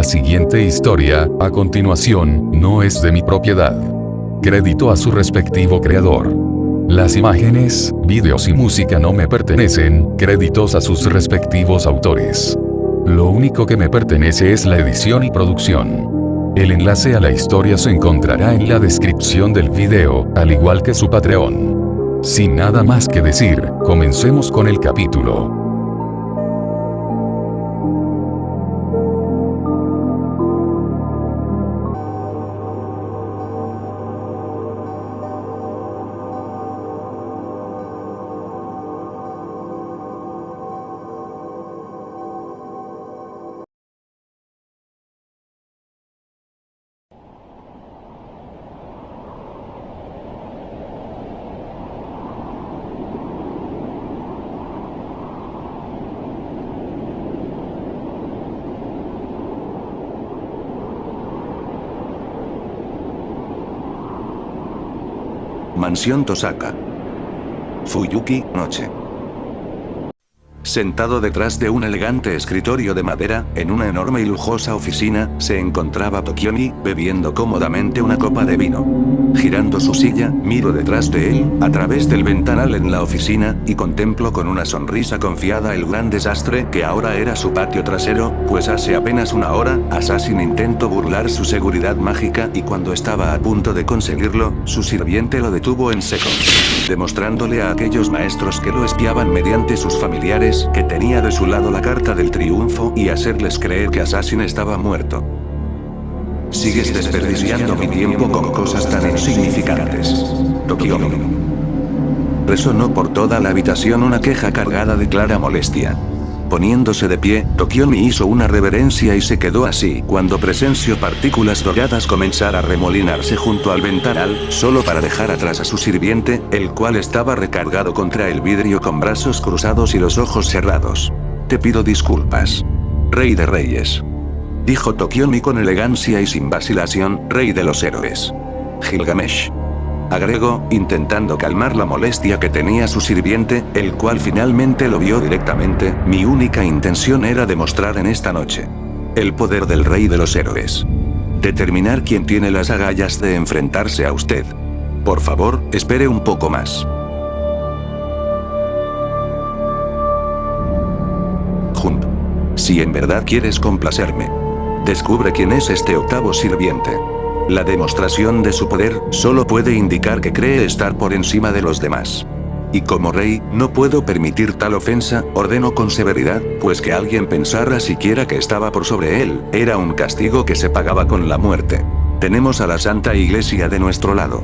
La siguiente historia, a continuación, no es de mi propiedad. Crédito a su respectivo creador. Las imágenes, vídeos y música no me pertenecen, créditos a sus respectivos autores. Lo único que me pertenece es la edición y producción. El enlace a la historia se encontrará en la descripción del video, al igual que su Patreon. Sin nada más que decir, comencemos con el capítulo. Mansión Tosaka. Fuyuki, noche. Sentado detrás de un elegante escritorio de madera, en una enorme y lujosa oficina, se encontraba Tokiomi, bebiendo cómodamente una copa de vino. Girando su silla, miro detrás de él, a través del ventanal en la oficina, y contemplo con una sonrisa confiada el gran desastre que ahora era su patio trasero, pues hace apenas una hora, Assassin intentó burlar su seguridad mágica y cuando estaba a punto de conseguirlo, su sirviente lo detuvo en seco. Demostrándole a aquellos maestros que lo espiaban mediante sus familiares, que tenía de su lado la carta del triunfo y hacerles creer que Assassin estaba muerto. Sigues desperdiciando mi tiempo con cosas tan insignificantes. Tokiomi. Resonó por toda la habitación una queja cargada de clara molestia. Poniéndose de pie, Tokiomi hizo una reverencia y se quedó así cuando presenció partículas doradas comenzar a remolinarse junto al ventanal, solo para dejar atrás a su sirviente, el cual estaba recargado contra el vidrio con brazos cruzados y los ojos cerrados. Te pido disculpas. Rey de Reyes. Dijo Tokiomi con elegancia y sin vacilación, Rey de los Héroes. Gilgamesh. Agregó, intentando calmar la molestia que tenía su sirviente, el cual finalmente lo vio directamente, mi única intención era demostrar en esta noche el poder del Rey de los Héroes. Determinar quién tiene las agallas de enfrentarse a usted. Por favor, espere un poco más. Jump. Si en verdad quieres complacerme, descubre quién es este octavo sirviente. La demostración de su poder solo puede indicar que cree estar por encima de los demás. Y como rey, no puedo permitir tal ofensa, ordeno con severidad, pues que alguien pensara siquiera que estaba por sobre él, era un castigo que se pagaba con la muerte. Tenemos a la Santa Iglesia de nuestro lado.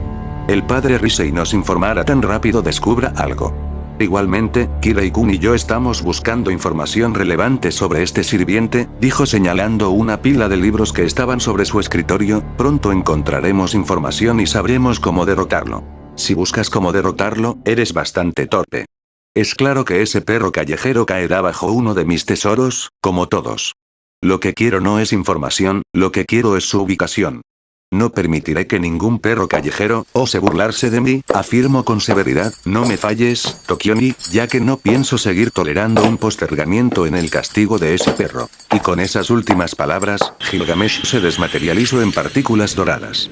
El padre Risei nos informará tan rápido descubra algo. Igualmente, Kirei-kun y yo estamos buscando información relevante sobre este sirviente, dijo señalando una pila de libros que estaban sobre su escritorio, pronto encontraremos información y sabremos cómo derrotarlo. Si buscas cómo derrotarlo, eres bastante torpe. Es claro que ese perro callejero caerá bajo uno de mis tesoros, como todos. Lo que quiero no es información, lo que quiero es su ubicación. No permitiré que ningún perro callejero ose burlarse de mí, afirmo con severidad, no me falles, Tokiomi, ya que no pienso seguir tolerando un postergamiento en el castigo de ese perro. Y con esas últimas palabras, Gilgamesh se desmaterializó en partículas doradas.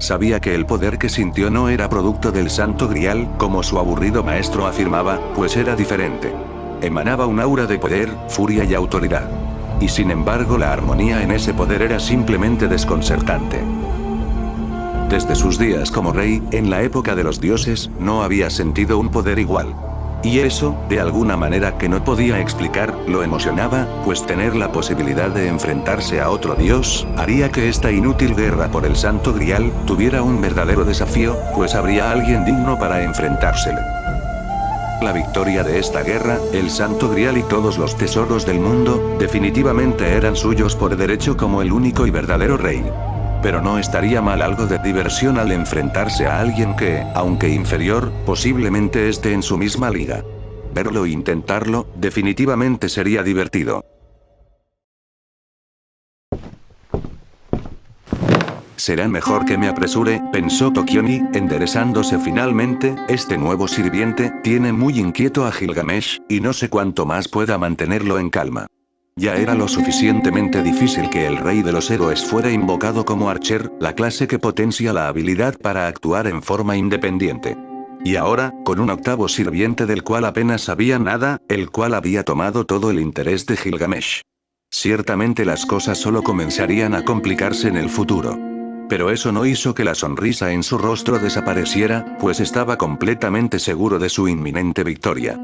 Sabía que el poder que sintió no era producto del Santo Grial, como su aburrido maestro afirmaba, pues era diferente. Emanaba un aura de poder, furia y autoridad. Y sin embargo la armonía en ese poder era simplemente desconcertante. Desde sus días como rey, en la época de los dioses, no había sentido un poder igual. Y eso, de alguna manera que no podía explicar, lo emocionaba, pues tener la posibilidad de enfrentarse a otro dios, haría que esta inútil guerra por el Santo Grial, tuviera un verdadero desafío, pues habría alguien digno para enfrentársele. La victoria de esta guerra, el Santo Grial y todos los tesoros del mundo, definitivamente eran suyos por derecho como el único y verdadero rey. Pero no estaría mal algo de diversión al enfrentarse a alguien que, aunque inferior, posiblemente esté en su misma liga. Verlo e intentarlo, definitivamente sería divertido. Será mejor que me apresure, pensó Tokiomi, enderezándose finalmente, este nuevo sirviente, tiene muy inquieto a Gilgamesh, y no sé cuánto más pueda mantenerlo en calma. Ya era lo suficientemente difícil que el rey de los héroes fuera invocado como Archer, la clase que potencia la habilidad para actuar en forma independiente. Y ahora, con un octavo sirviente del cual apenas sabía nada, el cual había tomado todo el interés de Gilgamesh. Ciertamente las cosas solo comenzarían a complicarse en el futuro. Pero eso no hizo que la sonrisa en su rostro desapareciera, pues estaba completamente seguro de su inminente victoria.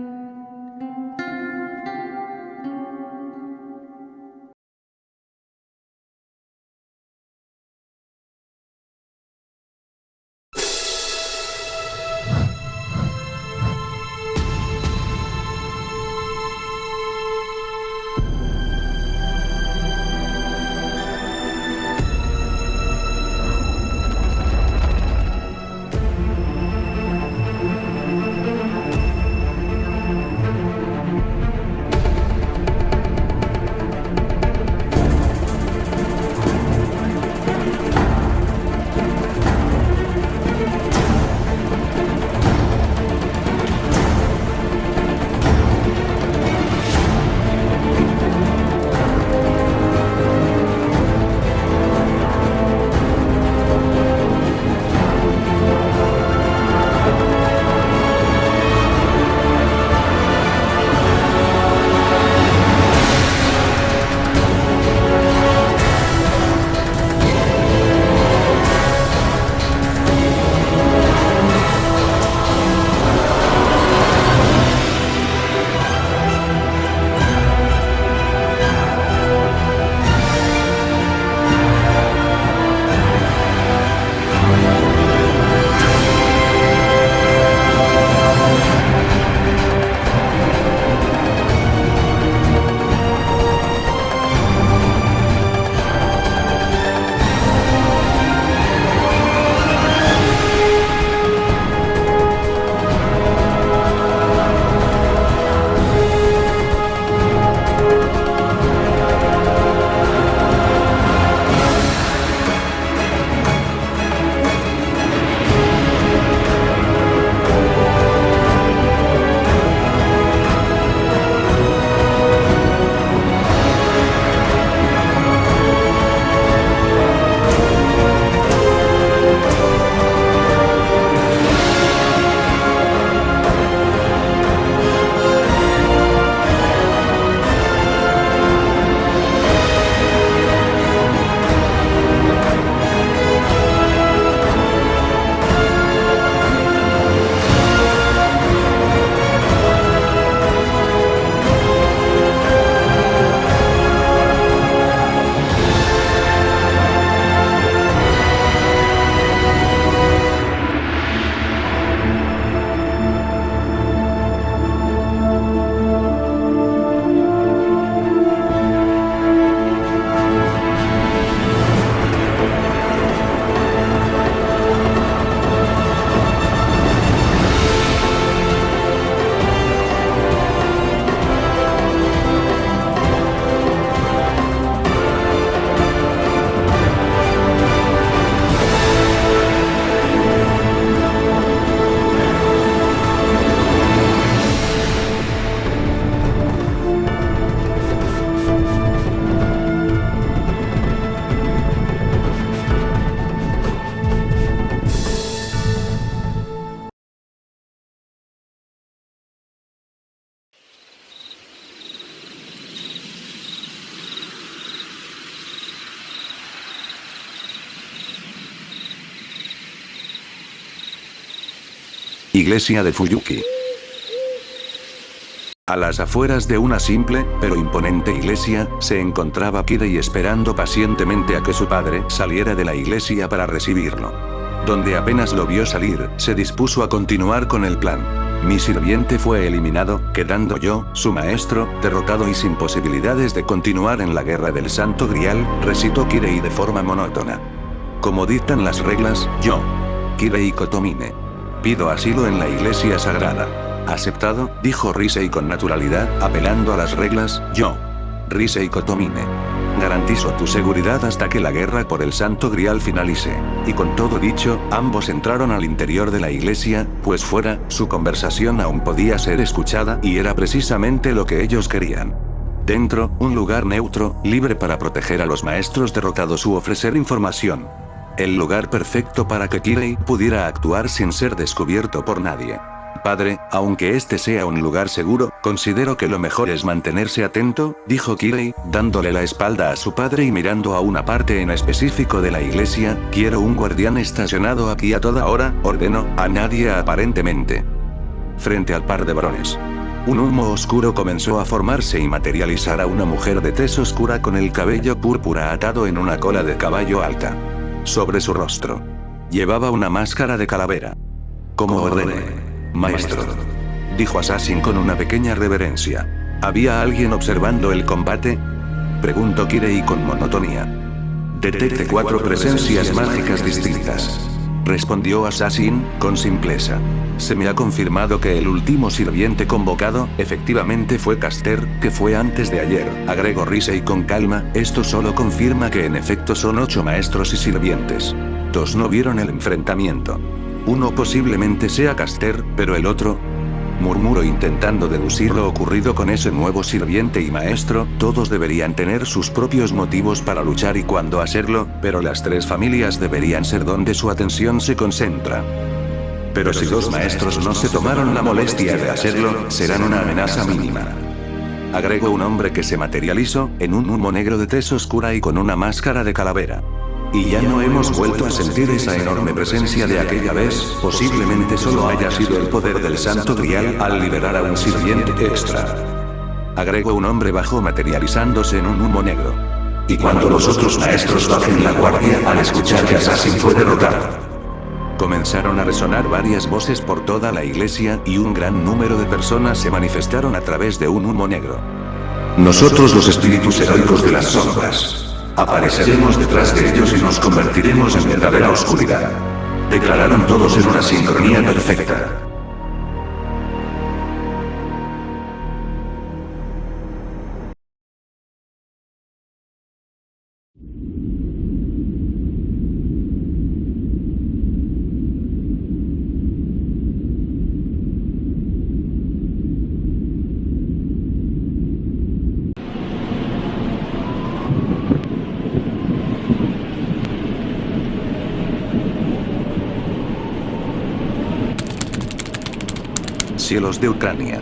Iglesia de Fuyuki. A las afueras de una simple, pero imponente iglesia, se encontraba Kirei esperando pacientemente a que su padre saliera de la iglesia para recibirlo. Donde apenas lo vio salir, se dispuso a continuar con el plan. Mi sirviente fue eliminado, quedando yo, su maestro, derrotado y sin posibilidades de continuar en la guerra del Santo Grial, recitó Kirei de forma monótona. Como dictan las reglas, yo, Kirei Kotomine, pido asilo en la iglesia sagrada. Aceptado, dijo Risei con naturalidad, apelando a las reglas, yo, Risei Kotomine, garantizo tu seguridad hasta que la guerra por el Santo Grial finalice. Y con todo dicho, ambos entraron al interior de la iglesia, pues fuera, su conversación aún podía ser escuchada y era precisamente lo que ellos querían. Dentro, un lugar neutro, libre para proteger a los maestros derrotados u ofrecer información. El lugar perfecto para que Kirei pudiera actuar sin ser descubierto por nadie. Padre, aunque este sea un lugar seguro, considero que lo mejor es mantenerse atento, dijo Kirei, dándole la espalda a su padre y mirando a una parte en específico de la iglesia. Quiero un guardián estacionado aquí a toda hora, ordenó, a nadie aparentemente. Frente al par de varones. Un humo oscuro comenzó a formarse y materializar a una mujer de tez oscura con el cabello púrpura atado en una cola de caballo alta. Sobre su rostro. Llevaba una máscara de calavera. Como ordené. Maestro. Dijo Assassin con una pequeña reverencia. ¿Había alguien observando el combate? Preguntó Kirei con monotonía. Detecte 4 presencias mágicas distintas. Respondió Assassin, con simpleza. Se me ha confirmado que el último sirviente convocado, efectivamente fue Caster, que fue antes de ayer, agregó Risei con calma. Esto solo confirma que en efecto son 8 maestros y sirvientes. 2 no vieron el enfrentamiento. Uno posiblemente sea Caster, pero el otro... Murmuró intentando deducir lo ocurrido con ese nuevo sirviente y maestro. Todos deberían tener sus propios motivos para luchar y cuándo hacerlo, pero las 3 familias deberían ser donde su atención se concentra. Pero si 2 maestros no se tomaron la molestia de hacerlo, serán una amenaza mínima. Agregó un hombre que se materializó, en un humo negro de tez oscura y con una máscara de calavera. Y ya no hemos vuelto a sentir esa enorme presencia de aquella vez, posiblemente solo haya sido el poder del Santo Grial al liberar a un sirviente extra. Agregó un hombre bajo materializándose en un humo negro. Y cuando los otros maestros bajen la guardia al escuchar que Assassin fue derrotado. Comenzaron a resonar varias voces por toda la iglesia y un gran número de personas se manifestaron a través de un humo negro. Nosotros los espíritus heroicos de las sombras. Apareceremos detrás de ellos y nos convertiremos en verdadera oscuridad. Declararon todos en una sincronía perfecta. Cielos de Ucrania.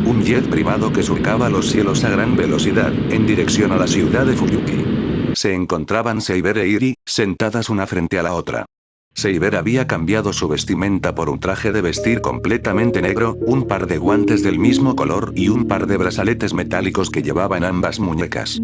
Un jet privado que surcaba los cielos a gran velocidad, en dirección a la ciudad de Fuyuki. Se encontraban Seiber e Iri, sentadas una frente a la otra. Seiber había cambiado su vestimenta por un traje de vestir completamente negro, un par de guantes del mismo color y un par de brazaletes metálicos que llevaba en ambas muñecas.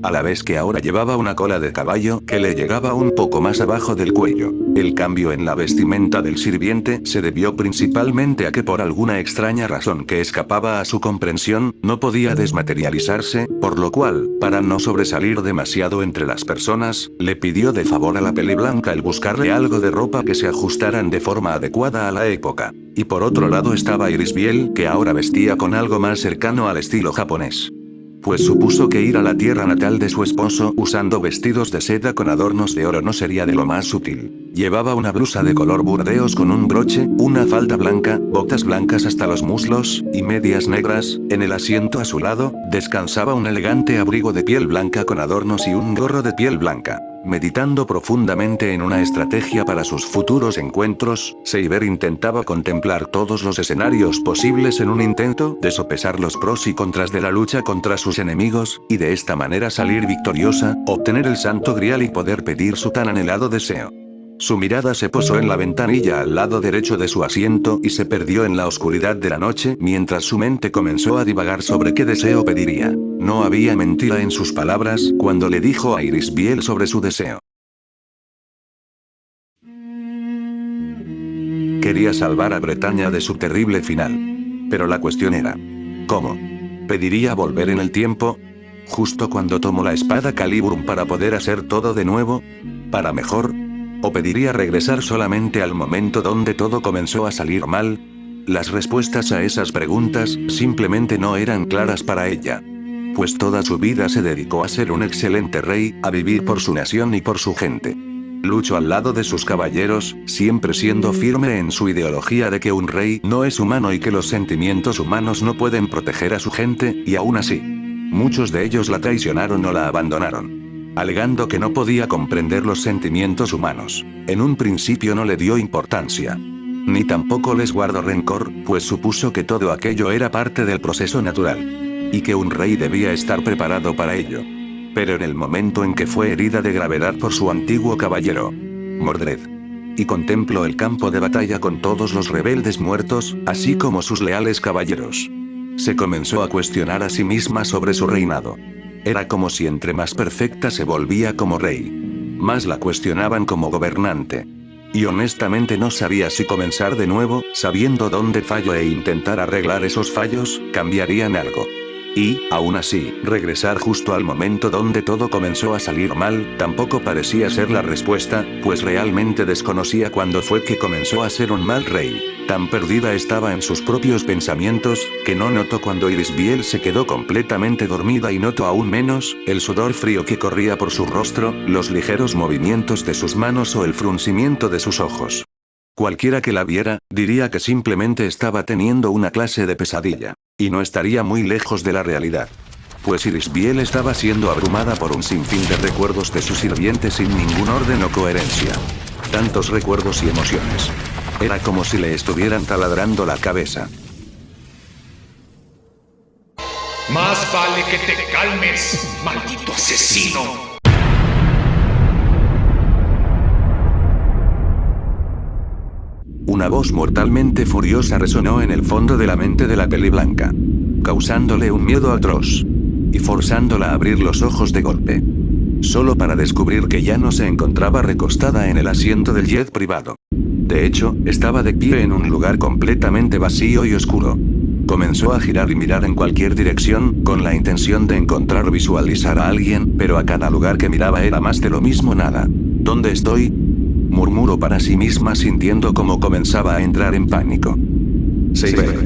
A la vez que ahora llevaba una cola de caballo que le llegaba un poco más abajo del cuello. El cambio en la vestimenta del sirviente se debió principalmente a que por alguna extraña razón que escapaba a su comprensión, no podía desmaterializarse, por lo cual, para no sobresalir demasiado entre las personas, le pidió de favor a la Pele Blanca el buscarle algo de ropa que se ajustaran de forma adecuada a la época. Y por otro lado estaba Iris Biel, que ahora vestía con algo más cercano al estilo japonés. Pues supuso que ir a la tierra natal de su esposo usando vestidos de seda con adornos de oro no sería de lo más sutil. Llevaba una blusa de color burdeos con un broche, una falda blanca, botas blancas hasta los muslos, y medias negras. En el asiento a su lado, descansaba un elegante abrigo de piel blanca con adornos y un gorro de piel blanca. Meditando profundamente en una estrategia para sus futuros encuentros, Seiber intentaba contemplar todos los escenarios posibles en un intento de sopesar los pros y contras de la lucha contra sus enemigos, y de esta manera salir victoriosa, obtener el Santo Grial y poder pedir su tan anhelado deseo. Su mirada se posó en la ventanilla al lado derecho de su asiento y se perdió en la oscuridad de la noche mientras su mente comenzó a divagar sobre qué deseo pediría. No había mentira en sus palabras cuando le dijo a Iris Biel sobre su deseo. Quería salvar a Bretaña de su terrible final. Pero la cuestión era, ¿cómo? ¿Pediría volver en el tiempo? ¿Justo cuando tomó la espada Calibrum para poder hacer todo de nuevo? ¿Para mejor? ¿O pediría regresar solamente al momento donde todo comenzó a salir mal? Las respuestas a esas preguntas simplemente no eran claras para ella. Pues toda su vida se dedicó a ser un excelente rey, a vivir por su nación y por su gente. Luchó al lado de sus caballeros, siempre siendo firme en su ideología de que un rey no es humano y que los sentimientos humanos no pueden proteger a su gente, y aún así, muchos de ellos la traicionaron o la abandonaron, alegando que no podía comprender los sentimientos humanos. En un principio no le dio importancia. Ni tampoco les guardó rencor, pues supuso que todo aquello era parte del proceso natural. Y que un rey debía estar preparado para ello. Pero en el momento en que fue herida de gravedad por su antiguo caballero, Mordred, y contempló el campo de batalla con todos los rebeldes muertos, así como sus leales caballeros, se comenzó a cuestionar a sí misma sobre su reinado. Era como si entre más perfecta se volvía como rey, más la cuestionaban como gobernante. Y honestamente no sabía si comenzar de nuevo, sabiendo dónde falló e intentar arreglar esos fallos, cambiarían algo. Y, aún así, regresar justo al momento donde todo comenzó a salir mal, tampoco parecía ser la respuesta, pues realmente desconocía cuándo fue que comenzó a ser un mal rey. Tan perdida estaba en sus propios pensamientos, que no notó cuando Irisbiel se quedó completamente dormida y notó aún menos, el sudor frío que corría por su rostro, los ligeros movimientos de sus manos o el fruncimiento de sus ojos. Cualquiera que la viera, diría que simplemente estaba teniendo una clase de pesadilla. Y no estaría muy lejos de la realidad. Pues Irisbiel estaba siendo abrumada por un sinfín de recuerdos de su sirviente sin ningún orden o coherencia. Tantos recuerdos y emociones. Era como si le estuvieran taladrando la cabeza. Más vale que te calmes, maldito asesino. Una voz mortalmente furiosa resonó en el fondo de la mente de la peliblanca, causándole un miedo atroz, y forzándola a abrir los ojos de golpe. Solo para descubrir que ya no se encontraba recostada en el asiento del jet privado. De hecho, estaba de pie en un lugar completamente vacío y oscuro. Comenzó a girar y mirar en cualquier dirección, con la intención de encontrar o visualizar a alguien, pero a cada lugar que miraba era más de lo mismo nada. ¿Dónde estoy?, murmuró para sí misma sintiendo cómo comenzaba a entrar en pánico. Seiber.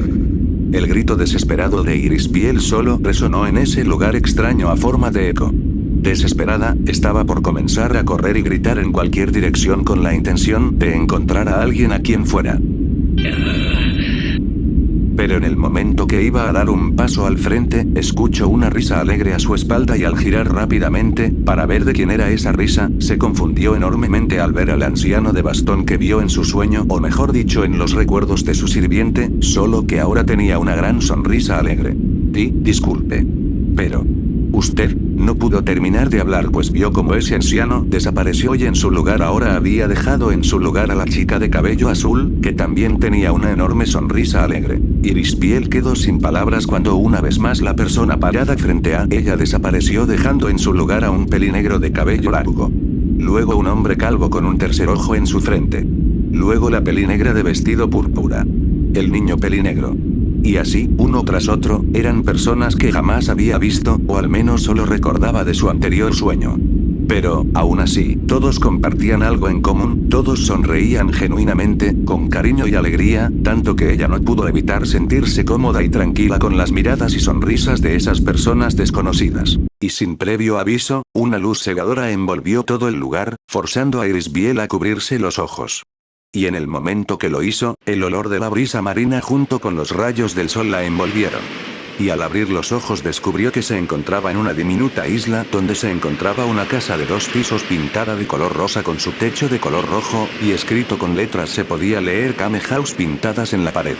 El grito desesperado de Irisbiel solo resonó en ese lugar extraño a forma de eco. Desesperada, estaba por comenzar a correr y gritar en cualquier dirección con la intención de encontrar a alguien a quien fuera. Pero en el momento que iba a dar un paso al frente, escuchó una risa alegre a su espalda y al girar rápidamente, para ver de quién era esa risa, se confundió enormemente al ver al anciano de bastón que vio en su sueño, o mejor dicho en los recuerdos de su sirviente, solo que ahora tenía una gran sonrisa alegre. Disculpe. Pero... usted... No pudo terminar de hablar pues vio como ese anciano desapareció y en su lugar ahora había dejado en su lugar a la chica de cabello azul, que también tenía una enorme sonrisa alegre. Irisbiel quedó sin palabras cuando una vez más la persona parada frente a ella desapareció dejando en su lugar a un pelinegro de cabello largo. Luego un hombre calvo con un tercer ojo en su frente. Luego la pelinegra de vestido púrpura. El niño pelinegro. Y así, uno tras otro, eran personas que jamás había visto, o al menos solo recordaba de su anterior sueño. Pero, aún así, todos compartían algo en común, todos sonreían genuinamente, con cariño y alegría, tanto que ella no pudo evitar sentirse cómoda y tranquila con las miradas y sonrisas de esas personas desconocidas. Y sin previo aviso, una luz cegadora envolvió todo el lugar, forzando a Irisbiel a cubrirse los ojos. Y en el momento que lo hizo, el olor de la brisa marina junto con los rayos del sol la envolvieron. Y al abrir los ojos descubrió que se encontraba en una diminuta isla donde se encontraba una casa de 2 pisos pintada de color rosa con su techo de color rojo, y escrito con letras se podía leer Kame House pintadas en la pared.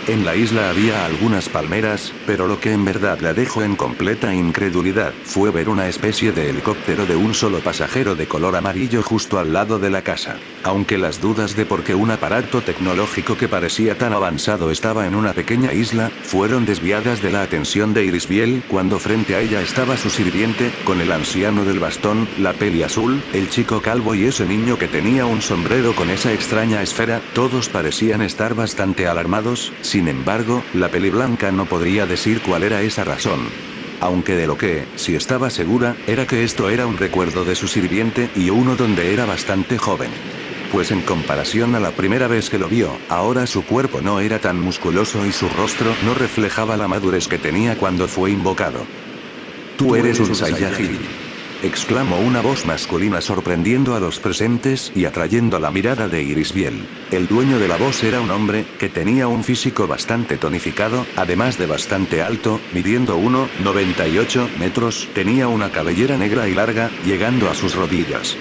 En la isla había algunas palmeras, pero lo que en verdad la dejó en completa incredulidad fue ver una especie de helicóptero de un solo pasajero de color amarillo justo al lado de la casa. Aunque las dudas de por qué un aparato tecnológico que parecía tan avanzado estaba en una pequeña isla, fueron desviadas de la atención de Irisbiel cuando frente a ella estaba su sirviente, con el anciano del bastón, la peli azul, el chico calvo y ese niño que tenía un sombrero con esa extraña esfera, todos parecían estar bastante alarmados. Sin embargo, la peliblanca no podría decir cuál era esa razón. Aunque de lo que, sí estaba segura, era que esto era un recuerdo de su sirviente y uno donde era bastante joven. pues en comparación a la primera vez que lo vio, ahora su cuerpo no era tan musculoso y su rostro no reflejaba la madurez que tenía cuando fue invocado. «Tú eres un Saiyajin», exclamó una voz masculina sorprendiendo a los presentes y atrayendo la mirada de Irisbiel. El dueño de la voz era un hombre, que tenía un físico bastante tonificado, además de bastante alto, midiendo 1,98 metros, tenía una cabellera negra y larga, llegando a sus rodillas.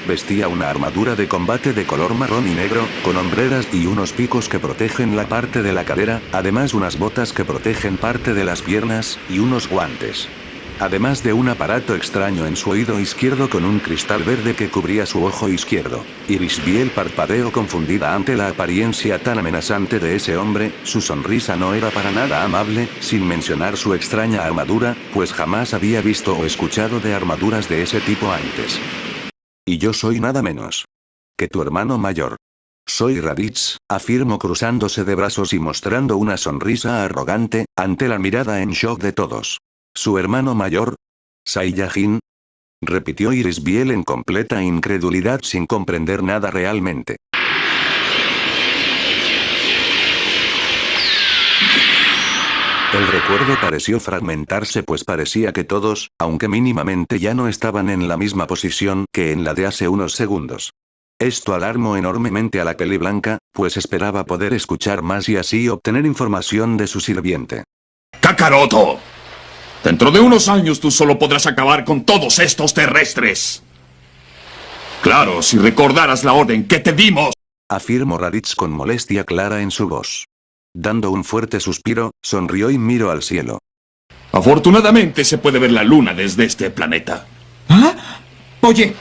Vestía una armadura de combate de color marrón y negro, con hombreras y unos picos que protegen la parte de la cadera, además unas botas que protegen parte de las piernas, y unos guantes. Además de un aparato extraño en su oído izquierdo con un cristal verde que cubría su ojo izquierdo. Irisbiel parpadeó confundida ante la apariencia tan amenazante de ese hombre, su sonrisa no era para nada amable, sin mencionar su extraña armadura, pues jamás había visto o escuchado de armaduras de ese tipo antes. «Y yo soy nada menos que tu hermano mayor. Soy Raditz», afirmó cruzándose de brazos y mostrando una sonrisa arrogante, ante la mirada en shock de todos. «¿Su hermano mayor? ¿Saiyajin?», repitió Irisbiel en completa incredulidad sin comprender nada realmente. El recuerdo pareció fragmentarse pues parecía que todos, aunque mínimamente ya no estaban en la misma posición que en la de hace unos segundos. Esto alarmó enormemente a la peli blanca, pues esperaba poder escuchar más y así obtener información de su sirviente. ¡Kakaroto! Dentro de unos años tú solo podrás acabar con todos estos terrestres. Claro, si recordaras la orden que te dimos, afirmó Raditz con molestia clara en su voz. Dando un fuerte suspiro, sonrió y miró al cielo. Afortunadamente se puede ver la luna desde este planeta. ¿Ah? Oye,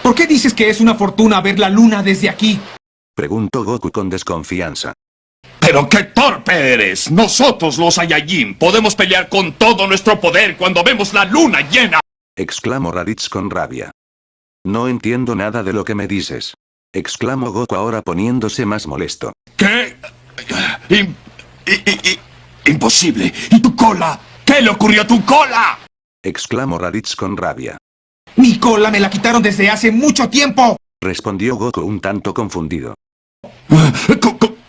¿por qué dices que es una fortuna ver la luna desde aquí? Preguntó Goku con desconfianza. ¡Pero qué torpe eres! Nosotros los Saiyajin podemos pelear con todo nuestro poder cuando vemos la luna llena, exclamó Raditz con rabia. «No entiendo nada de lo que me dices», exclamó Goku ahora poniéndose más molesto. ¿Qué? ¡Imposible! ¿Y tu cola? ¿Qué le ocurrió a tu cola?, exclamó Raditz con rabia. ¡Mi cola me la quitaron desde hace mucho tiempo!, respondió Goku un tanto confundido.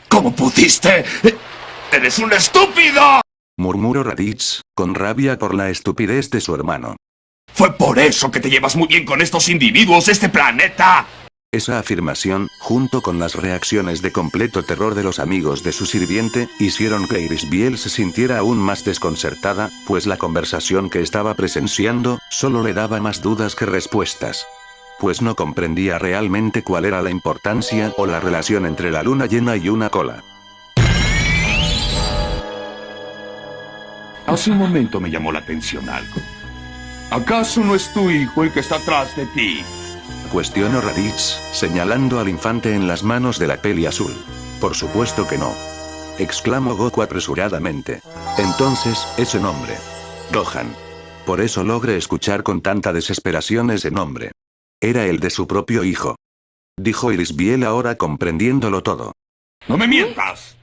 ¿Cómo pudiste? ¡Eres un estúpido!, murmuró Raditz, con rabia por la estupidez de su hermano. Fue por eso que te llevas muy bien con estos individuos de este planeta. Esa afirmación, junto con las reacciones de completo terror de los amigos de su sirviente, hicieron que Irisbiel se sintiera aún más desconcertada, pues la conversación que estaba presenciando, solo le daba más dudas que respuestas. Pues no comprendía realmente cuál era la importancia o la relación entre la luna llena y una cola. Hace un momento me llamó la atención algo. ¿Acaso no es tu hijo el que está atrás de ti?, cuestionó Raditz, señalando al infante en las manos de la peli azul. «Por supuesto que no», exclamó Goku apresuradamente. «Entonces, ese nombre. Gohan. Por eso logré escuchar con tanta desesperación ese nombre. Era el de su propio hijo», dijo Irisbiel ahora comprendiéndolo todo. ¡No me mientas!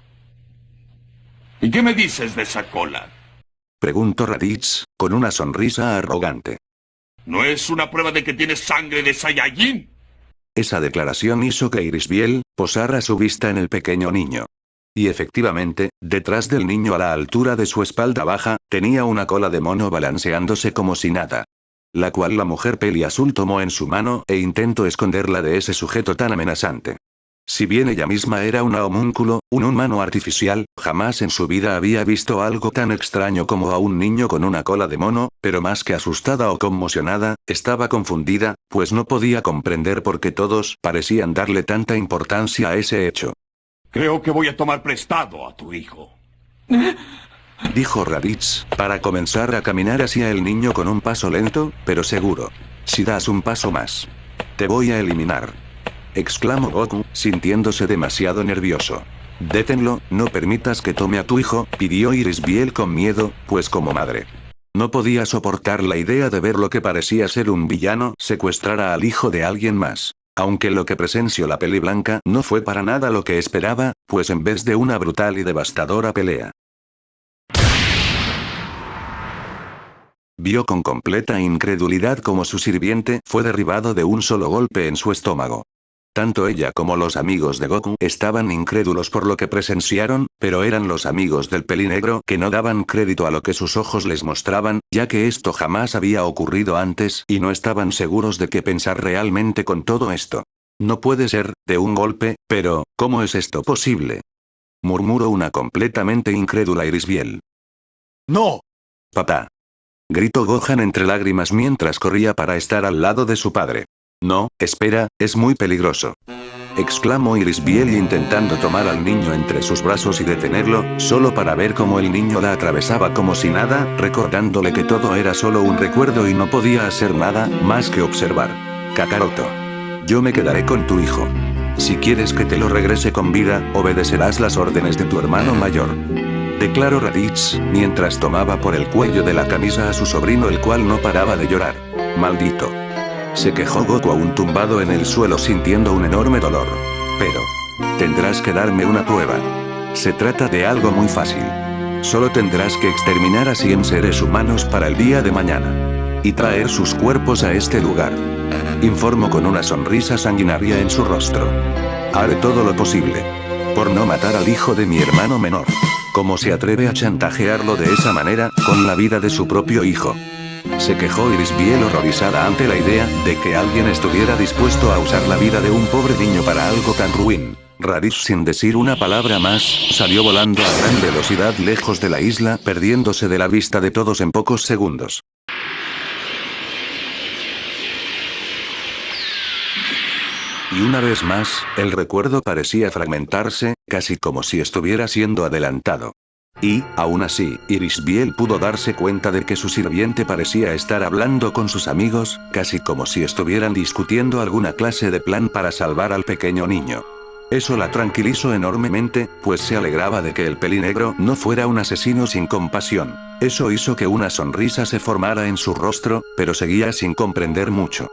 ¿Y qué me dices de esa cola?, preguntó Raditz, con una sonrisa arrogante. ¿No es una prueba de que tienes sangre de Saiyajin? Esa declaración hizo que Irisbiel posara su vista en el pequeño niño. Y efectivamente, detrás del niño a la altura de su espalda baja, tenía una cola de mono balanceándose como si nada. La cual la mujer peli azul tomó en su mano e intentó esconderla de ese sujeto tan amenazante. Si bien ella misma era una homúnculo, un humano artificial, jamás en su vida había visto algo tan extraño como a un niño con una cola de mono, pero más que asustada o conmocionada, estaba confundida, pues no podía comprender por qué todos parecían darle tanta importancia a ese hecho. Creo que voy a tomar prestado a tu hijo, dijo Raditz, para comenzar a caminar hacia el niño con un paso lento, pero seguro. «Si das un paso más, te voy a eliminar», exclamó Goku, sintiéndose demasiado nervioso. «Détenlo, no permitas que tome a tu hijo», pidió Irisbiel con miedo, pues como madre no podía soportar la idea de ver lo que parecía ser un villano secuestrar al hijo de alguien más. Aunque lo que presenció la peli blanca no fue para nada lo que esperaba, pues en vez de una brutal y devastadora pelea, vio con completa incredulidad cómo su sirviente fue derribado de un solo golpe en su estómago. Tanto ella como los amigos de Goku estaban incrédulos por lo que presenciaron, pero eran los amigos del pelinegro que no daban crédito a lo que sus ojos les mostraban, ya que esto jamás había ocurrido antes y no estaban seguros de qué pensar realmente con todo esto. No puede ser, de un golpe, pero, ¿cómo es esto posible? Murmuró una completamente incrédula Irisbiel. ¡No! Papá. Gritó Gohan entre lágrimas mientras corría para estar al lado de su padre. No, espera, es muy peligroso. Exclamó Irisbiel intentando tomar al niño entre sus brazos y detenerlo, solo para ver cómo el niño la atravesaba como si nada, recordándole que todo era solo un recuerdo y no podía hacer nada más que observar. Kakaroto. Yo me quedaré con tu hijo. Si quieres que te lo regrese con vida, obedecerás las órdenes de tu hermano mayor. Declaró Raditz, mientras tomaba por el cuello de la camisa a su sobrino el cual no paraba de llorar. Maldito. Se quejó Goku aún tumbado en el suelo sintiendo un enorme dolor. Pero. Tendrás que darme una prueba. Se trata de algo muy fácil. Solo tendrás que exterminar a 100 seres humanos para el día de mañana. Y traer sus cuerpos a este lugar. Informó con una sonrisa sanguinaria en su rostro. Haré todo lo posible. Por no matar al hijo de mi hermano menor. ¿Cómo se atreve a chantajearlo de esa manera, con la vida de su propio hijo? Se quejó Irisbiel horrorizada ante la idea de que alguien estuviera dispuesto a usar la vida de un pobre niño para algo tan ruin. Raditz sin decir una palabra más, salió volando a gran velocidad lejos de la isla, perdiéndose de la vista de todos en pocos segundos. Y una vez más, el recuerdo parecía fragmentarse, casi como si estuviera siendo adelantado. Y, aún así, Irisbiel pudo darse cuenta de que su sirviente parecía estar hablando con sus amigos, casi como si estuvieran discutiendo alguna clase de plan para salvar al pequeño niño. Eso la tranquilizó enormemente, pues se alegraba de que el pelinegro no fuera un asesino sin compasión. Eso hizo que una sonrisa se formara en su rostro, pero seguía sin comprender mucho.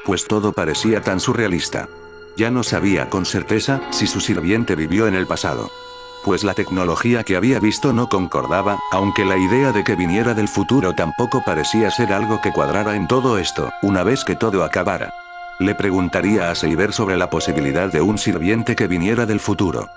Pues todo parecía tan surrealista. Ya no sabía con certeza si su sirviente vivió en el pasado. Pues la tecnología que había visto no concordaba, aunque la idea de que viniera del futuro tampoco parecía ser algo que cuadrara en todo esto, una vez que todo acabara. Le preguntaría a Seiber sobre la posibilidad de un sirviente que viniera del futuro.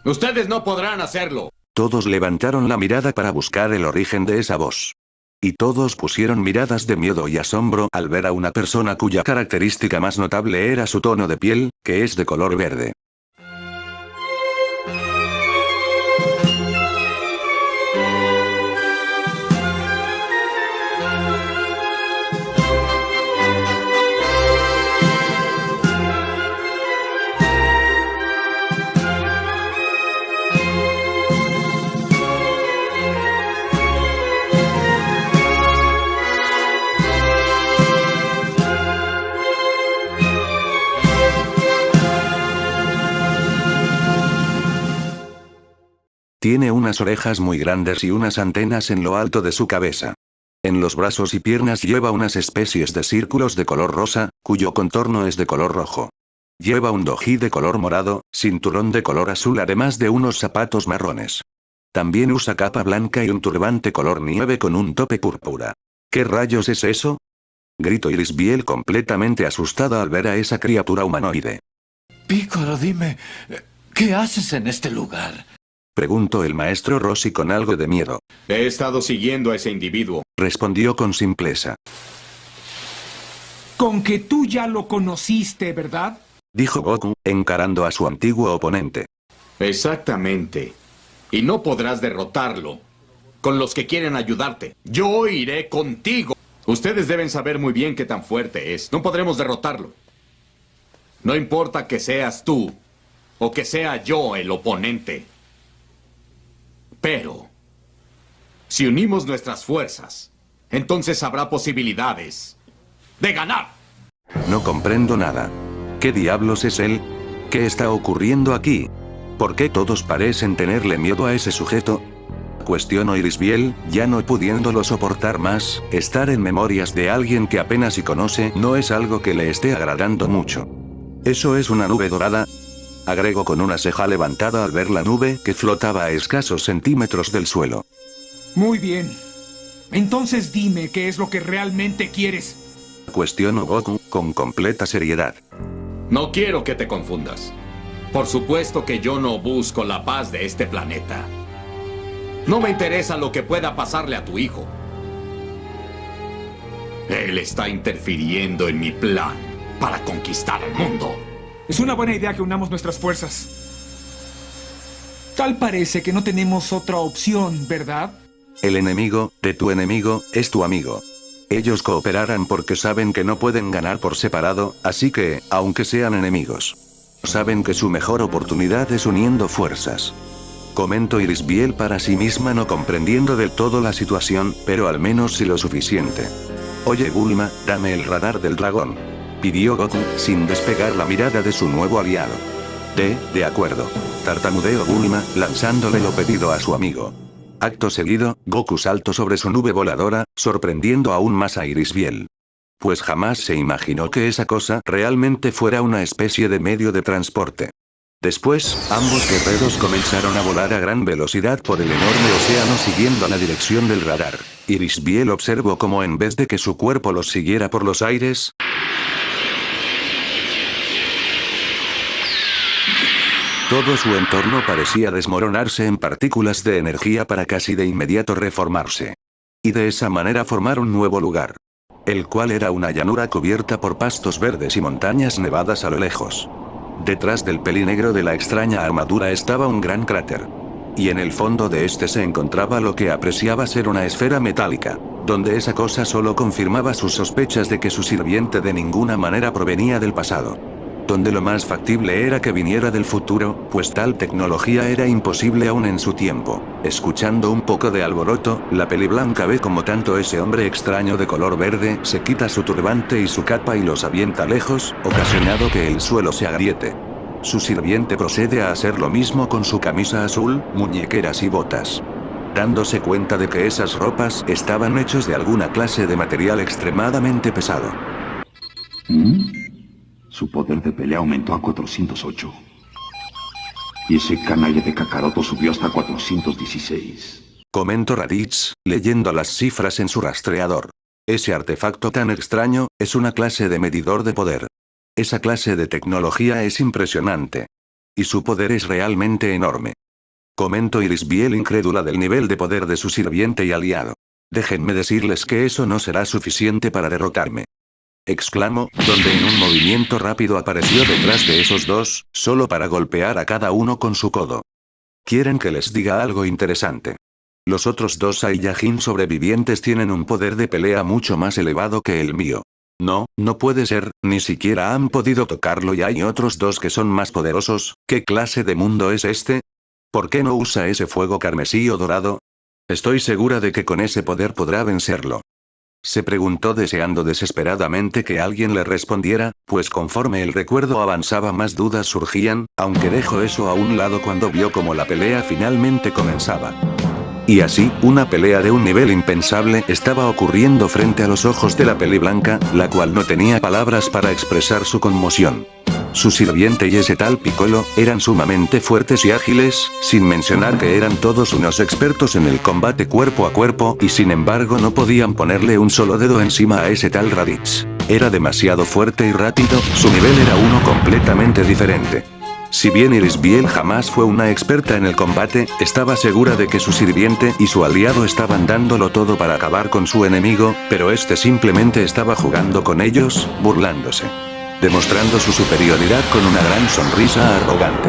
¡Ustedes no podrán hacerlo! Todos levantaron la mirada para buscar el origen de esa voz. Y todos pusieron miradas de miedo y asombro al ver a una persona cuya característica más notable era su tono de piel, que es de color verde. Tiene unas orejas muy grandes y unas antenas en lo alto de su cabeza. En los brazos y piernas lleva unas especies de círculos de color rosa, cuyo contorno es de color rojo. Lleva un doji de color morado, cinturón de color azul además de unos zapatos marrones. También usa capa blanca y un turbante color nieve con un tope púrpura. ¿Qué rayos es eso? Gritó Irisbiel completamente asustada al ver a esa criatura humanoide. Piccolo, dime, ¿qué haces en este lugar? Preguntó el maestro Rossi con algo de miedo. He estado siguiendo a ese individuo. Respondió con simpleza. Con que tú ya lo conociste, ¿verdad? Dijo Goku, encarando a su antiguo oponente. Exactamente. Y no podrás derrotarlo. Con los que quieren ayudarte. Yo iré contigo. Ustedes deben saber muy bien qué tan fuerte es. No podremos derrotarlo. No importa que seas tú o que sea yo el oponente. Pero, si unimos nuestras fuerzas, entonces habrá posibilidades de ganar. No comprendo nada. ¿Qué diablos es él? ¿Qué está ocurriendo aquí? ¿Por qué todos parecen tenerle miedo a ese sujeto? Cuestionó Irisbiel, ya no pudiéndolo soportar más. Estar en memorias de alguien que apenas si conoce no es algo que le esté agradando mucho. ¿Eso es una nube dorada? Agregó con una ceja levantada al ver la nube que flotaba a escasos centímetros del suelo. Muy bien. Entonces dime qué es lo que realmente quieres. Cuestionó Goku con completa seriedad. No quiero que te confundas. Por supuesto que yo no busco la paz de este planeta. No me interesa lo que pueda pasarle a tu hijo. Él está interfiriendo en mi plan para conquistar el mundo. Es una buena idea que unamos nuestras fuerzas. Tal parece que no tenemos otra opción, ¿verdad? El enemigo de tu enemigo es tu amigo. Ellos cooperarán porque saben que no pueden ganar por separado, así que, aunque sean enemigos, saben que su mejor oportunidad es uniendo fuerzas. Comentó Irisbiel para sí misma, no comprendiendo del todo la situación, pero al menos sí lo suficiente. Oye Bulma, dame el radar del dragón. Pidió Goku, sin despegar la mirada de su nuevo aliado. De acuerdo. Tartamudeó Bulma, lanzándole lo pedido a su amigo. Acto seguido, Goku saltó sobre su nube voladora, sorprendiendo aún más a Irisbiel. Pues jamás se imaginó que esa cosa realmente fuera una especie de medio de transporte. Después, ambos guerreros comenzaron a volar a gran velocidad por el enorme océano siguiendo la dirección del radar. Irisbiel observó cómo en vez de que su cuerpo los siguiera por los aires, todo su entorno parecía desmoronarse en partículas de energía para casi de inmediato reformarse. Y de esa manera formar un nuevo lugar. El cual era una llanura cubierta por pastos verdes y montañas nevadas a lo lejos. Detrás del pelinegro de la extraña armadura estaba un gran cráter. Y en el fondo de este se encontraba lo que apreciaba ser una esfera metálica, donde esa cosa solo confirmaba sus sospechas de que su sirviente de ninguna manera provenía del pasado. Donde lo más factible era que viniera del futuro, pues tal tecnología era imposible aún en su tiempo. Escuchando un poco de alboroto, la peliblanca ve como tanto ese hombre extraño de color verde se quita su turbante y su capa y los avienta lejos, ocasionando que el suelo se agriete. Su sirviente procede a hacer lo mismo con su camisa azul, muñequeras y botas. Dándose cuenta de que esas ropas estaban hechos de alguna clase de material extremadamente pesado. Su poder de pelea aumentó a 408. Y ese canalla de Kakaroto subió hasta 416. Comentó Raditz, leyendo las cifras en su rastreador. Ese artefacto tan extraño, es una clase de medidor de poder. Esa clase de tecnología es impresionante. Y su poder es realmente enorme. Comentó Irisbiel, incrédula del nivel de poder de su sirviente y aliado. Déjenme decirles que eso no será suficiente para derrotarme. Exclamó, donde en un movimiento rápido apareció detrás de esos dos, solo para golpear a cada uno con su codo. ¿Quieren que les diga algo interesante? Los otros dos Saiyajin sobrevivientes tienen un poder de pelea mucho más elevado que el mío. No puede ser, ni siquiera han podido tocarlo y hay otros dos que son más poderosos. ¿Qué clase de mundo es este? ¿Por qué no usa ese fuego carmesí o dorado? Estoy segura de que con ese poder podrá vencerlo. Se preguntó deseando desesperadamente que alguien le respondiera, pues conforme el recuerdo avanzaba más dudas surgían, aunque dejó eso a un lado cuando vio cómo la pelea finalmente comenzaba. Y así, una pelea de un nivel impensable estaba ocurriendo frente a los ojos de la peliblanca, la cual no tenía palabras para expresar su conmoción. Su sirviente y ese tal Piccolo, eran sumamente fuertes y ágiles, sin mencionar que eran todos unos expertos en el combate cuerpo a cuerpo, y sin embargo no podían ponerle un solo dedo encima a ese tal Raditz. Era demasiado fuerte y rápido, su nivel era uno completamente diferente. Si bien Irisbiel jamás fue una experta en el combate, estaba segura de que su sirviente y su aliado estaban dándolo todo para acabar con su enemigo, pero este simplemente estaba jugando con ellos, burlándose. Demostrando su superioridad con una gran sonrisa arrogante.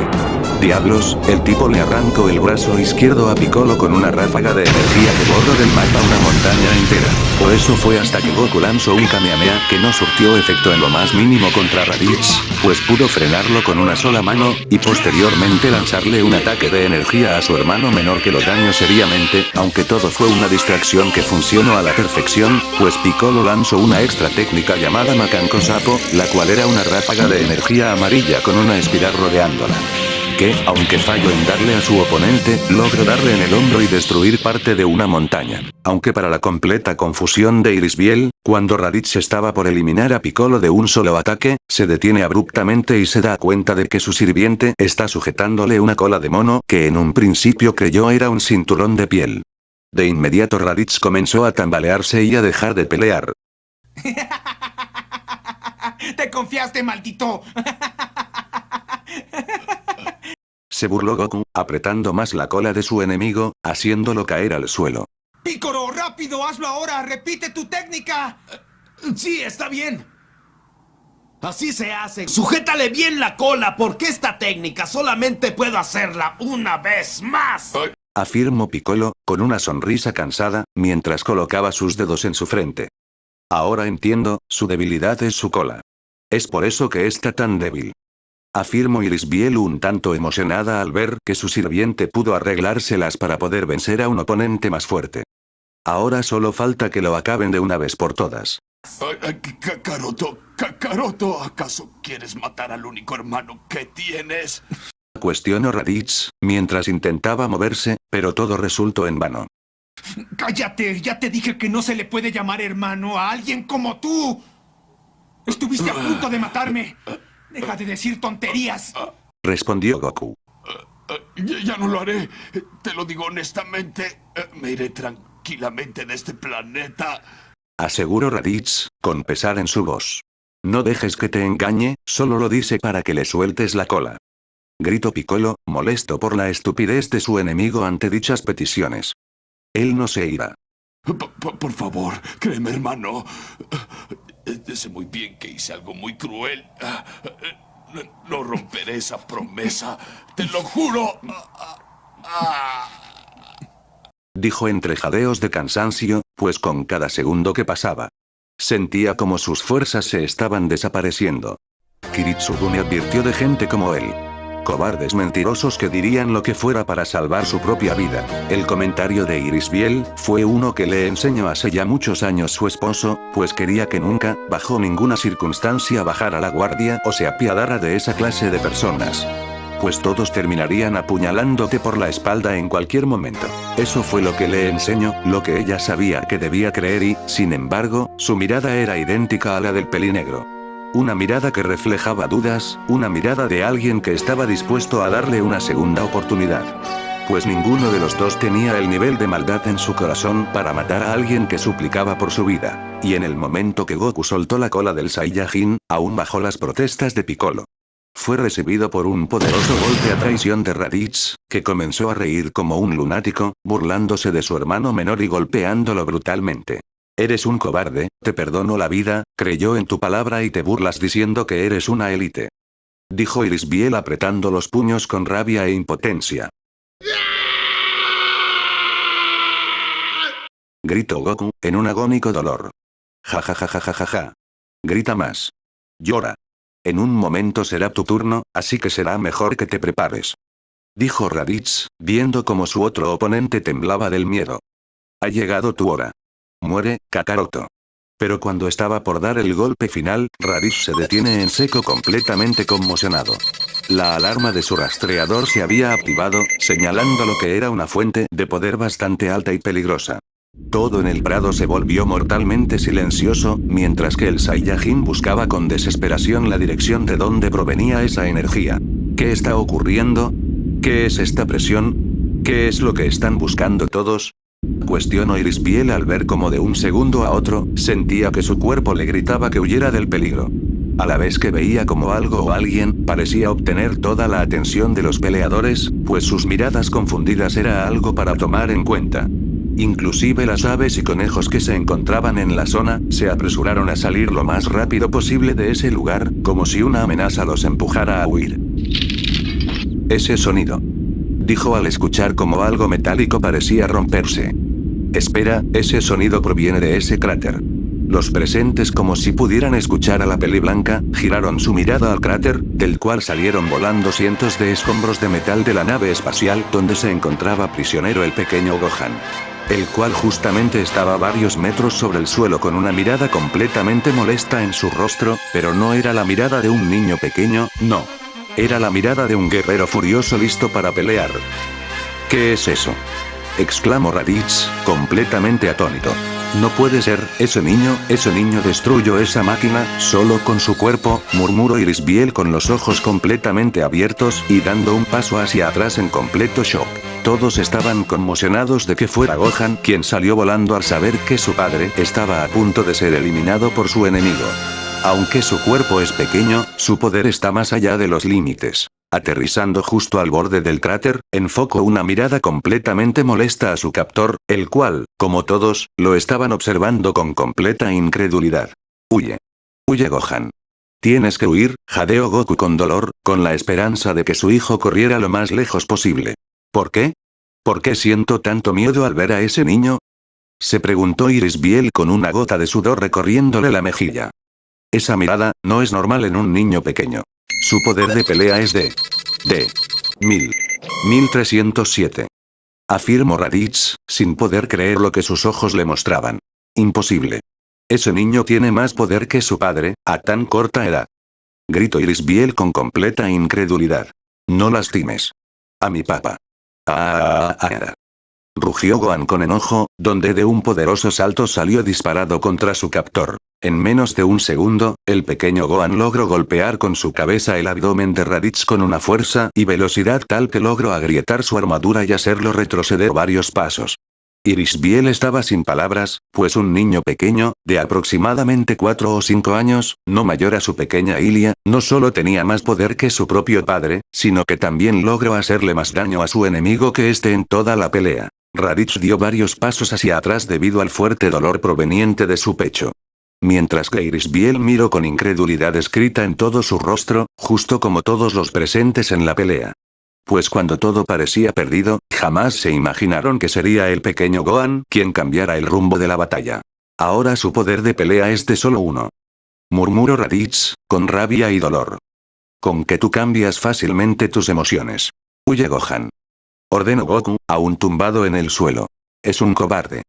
Diablos, el tipo le arrancó el brazo izquierdo a Piccolo con una ráfaga de energía que borró del mapa una montaña entera. O eso fue hasta que Goku lanzó un Kamehameha que no surtió efecto en lo más mínimo contra Raditz, pues pudo frenarlo con una sola mano, y posteriormente lanzarle un ataque de energía a su hermano menor que lo dañó seriamente, aunque todo fue una distracción que funcionó a la perfección, pues Piccolo lanzó una extra técnica llamada Macanco Sapo, la cual era una ráfaga de energía amarilla con una espiral rodeándola. Que, aunque falló en darle a su oponente, logró darle en el hombro y destruir parte de una montaña. Aunque para la completa confusión de Irisbiel, cuando Raditz estaba por eliminar a Piccolo de un solo ataque, se detiene abruptamente y se da cuenta de que su sirviente está sujetándole una cola de mono que en un principio creyó era un cinturón de piel. De inmediato Raditz comenzó a tambalearse y a dejar de pelear. ¡Te confiaste, maldito! Se burló Goku, apretando más la cola de su enemigo, haciéndolo caer al suelo. ¡Pícoro, rápido! ¡Hazlo ahora! ¡Repite tu técnica! Sí, está bien. Así se hace. Sujétale bien la cola, porque esta técnica solamente puedo hacerla una vez más. Afirmó Piccolo, con una sonrisa cansada, mientras colocaba sus dedos en su frente. Ahora entiendo, su debilidad es su cola. Es por eso que está tan débil. Afirmó Irisbiel un tanto emocionada al ver que su sirviente pudo arreglárselas para poder vencer a un oponente más fuerte. Ahora solo falta que lo acaben de una vez por todas. Kakaroto, ¿acaso quieres matar al único hermano que tienes? Cuestionó Raditz, mientras intentaba moverse, pero todo resultó en vano. ¡Cállate! Ya te dije que no se le puede llamar hermano a alguien como tú. Estuviste a punto de matarme. Deja de decir tonterías. Respondió Goku. Ya no lo haré. Te lo digo honestamente. Me iré tranquilamente de este planeta. Aseguró Raditz, con pesar en su voz. No dejes que te engañe, solo lo dice para que le sueltes la cola. Gritó Piccolo, molesto por la estupidez de su enemigo ante dichas peticiones. Él no se irá. Por favor, créeme, hermano. Sé muy bien que hice algo muy cruel. No romperé esa promesa. ¡Te lo juro! Dijo entre jadeos de cansancio, pues con cada segundo que pasaba, sentía como sus fuerzas se estaban desapareciendo. Kiritsugune advirtió de gente como él. Cobardes mentirosos que dirían lo que fuera para salvar su propia vida. El comentario de Irisbiel fue uno que le enseñó hace ya muchos años su esposo, pues quería que nunca, bajo ninguna circunstancia, bajara la guardia o se apiadara de esa clase de personas. Pues todos terminarían apuñalándote por la espalda en cualquier momento. Eso fue lo que le enseñó, lo que ella sabía que debía creer y, sin embargo, su mirada era idéntica a la del pelinegro. Una mirada que reflejaba dudas, una mirada de alguien que estaba dispuesto a darle una segunda oportunidad. Pues ninguno de los dos tenía el nivel de maldad en su corazón para matar a alguien que suplicaba por su vida, y en el momento que Goku soltó la cola del Saiyajin, aún bajo las protestas de Piccolo, fue recibido por un poderoso golpe a traición de Raditz, que comenzó a reír como un lunático, burlándose de su hermano menor y golpeándolo brutalmente. Eres un cobarde, te perdono la vida, creyó en tu palabra y te burlas diciendo que eres una élite. Dijo Irisbiel apretando los puños con rabia e impotencia. Gritó Goku, en un agónico dolor. Ja ja ja ja ja ja ja. Grita más. Llora. En un momento será tu turno, así que será mejor que te prepares. Dijo Raditz, viendo como su otro oponente temblaba del miedo. Ha llegado tu hora. Muere, Kakaroto. Pero cuando estaba por dar el golpe final, Raditz se detiene en seco completamente conmocionado. La alarma de su rastreador se había activado, señalando lo que era una fuente de poder bastante alta y peligrosa. Todo en el prado se volvió mortalmente silencioso, mientras que el Saiyajin buscaba con desesperación la dirección de donde provenía esa energía. ¿Qué está ocurriendo? ¿Qué es esta presión? ¿Qué es lo que están buscando todos? Cuestionó Irisbiel al ver cómo de un segundo a otro, sentía que su cuerpo le gritaba que huyera del peligro. A la vez que veía como algo o alguien parecía obtener toda la atención de los peleadores, pues sus miradas confundidas era algo para tomar en cuenta. Inclusive las aves y conejos que se encontraban en la zona, se apresuraron a salir lo más rápido posible de ese lugar, como si una amenaza los empujara a huir. Ese sonido, dijo al escuchar como algo metálico parecía romperse. Espera, ese sonido proviene de ese cráter. Los presentes, como si pudieran escuchar a la peliblanca, giraron su mirada al cráter, del cual salieron volando cientos de escombros de metal de la nave espacial donde se encontraba prisionero el pequeño Gohan, el cual justamente estaba a varios metros sobre el suelo con una mirada completamente molesta en su rostro, pero no era la mirada de un niño pequeño, no. Era la mirada de un guerrero furioso listo para pelear. ¿Qué es eso?, exclamó Raditz, completamente atónito. No puede ser, ese niño destruyó esa máquina, solo con su cuerpo, murmuró Irisbiel con los ojos completamente abiertos y dando un paso hacia atrás en completo shock. Todos estaban conmocionados de que fuera Gohan quien salió volando al saber que su padre estaba a punto de ser eliminado por su enemigo. Aunque su cuerpo es pequeño, su poder está más allá de los límites. Aterrizando justo al borde del cráter, enfocó una mirada completamente molesta a su captor, el cual, como todos, lo estaban observando con completa incredulidad. Huye. Huye, Gohan. Tienes que huir, jadeó Goku con dolor, con la esperanza de que su hijo corriera lo más lejos posible. ¿Por qué? ¿Por qué siento tanto miedo al ver a ese niño? Se preguntó Iris Biel con una gota de sudor recorriéndole la mejilla. Esa mirada, no es normal en un niño pequeño. Su poder de pelea es de 1307. Afirmó Raditz, sin poder creer lo que sus ojos le mostraban. Imposible. Ese niño tiene más poder que su padre, a tan corta edad. Gritó Iris Biel con completa incredulidad. No lastimes a mi papá. Rugió Gohan con enojo, donde de un poderoso salto salió disparado contra su captor. En menos de un segundo, el pequeño Gohan logró golpear con su cabeza el abdomen de Raditz con una fuerza y velocidad tal que logró agrietar su armadura y hacerlo retroceder varios pasos. Iris Biel estaba sin palabras, pues un niño pequeño, de aproximadamente 4 o 5 años, no mayor a su pequeña Ilia, no solo tenía más poder que su propio padre, sino que también logró hacerle más daño a su enemigo que este en toda la pelea. Raditz dio varios pasos hacia atrás debido al fuerte dolor proveniente de su pecho. Mientras que Iris Biel miró con incredulidad escrita en todo su rostro, justo como todos los presentes en la pelea. Pues cuando todo parecía perdido, jamás se imaginaron que sería el pequeño Gohan quien cambiara el rumbo de la batalla. Ahora su poder de pelea es de solo uno. Murmuró Raditz, con rabia y dolor. Con que tú cambias fácilmente tus emociones. Huye, Gohan. Ordenó Goku, aún tumbado en el suelo. Es un cobarde.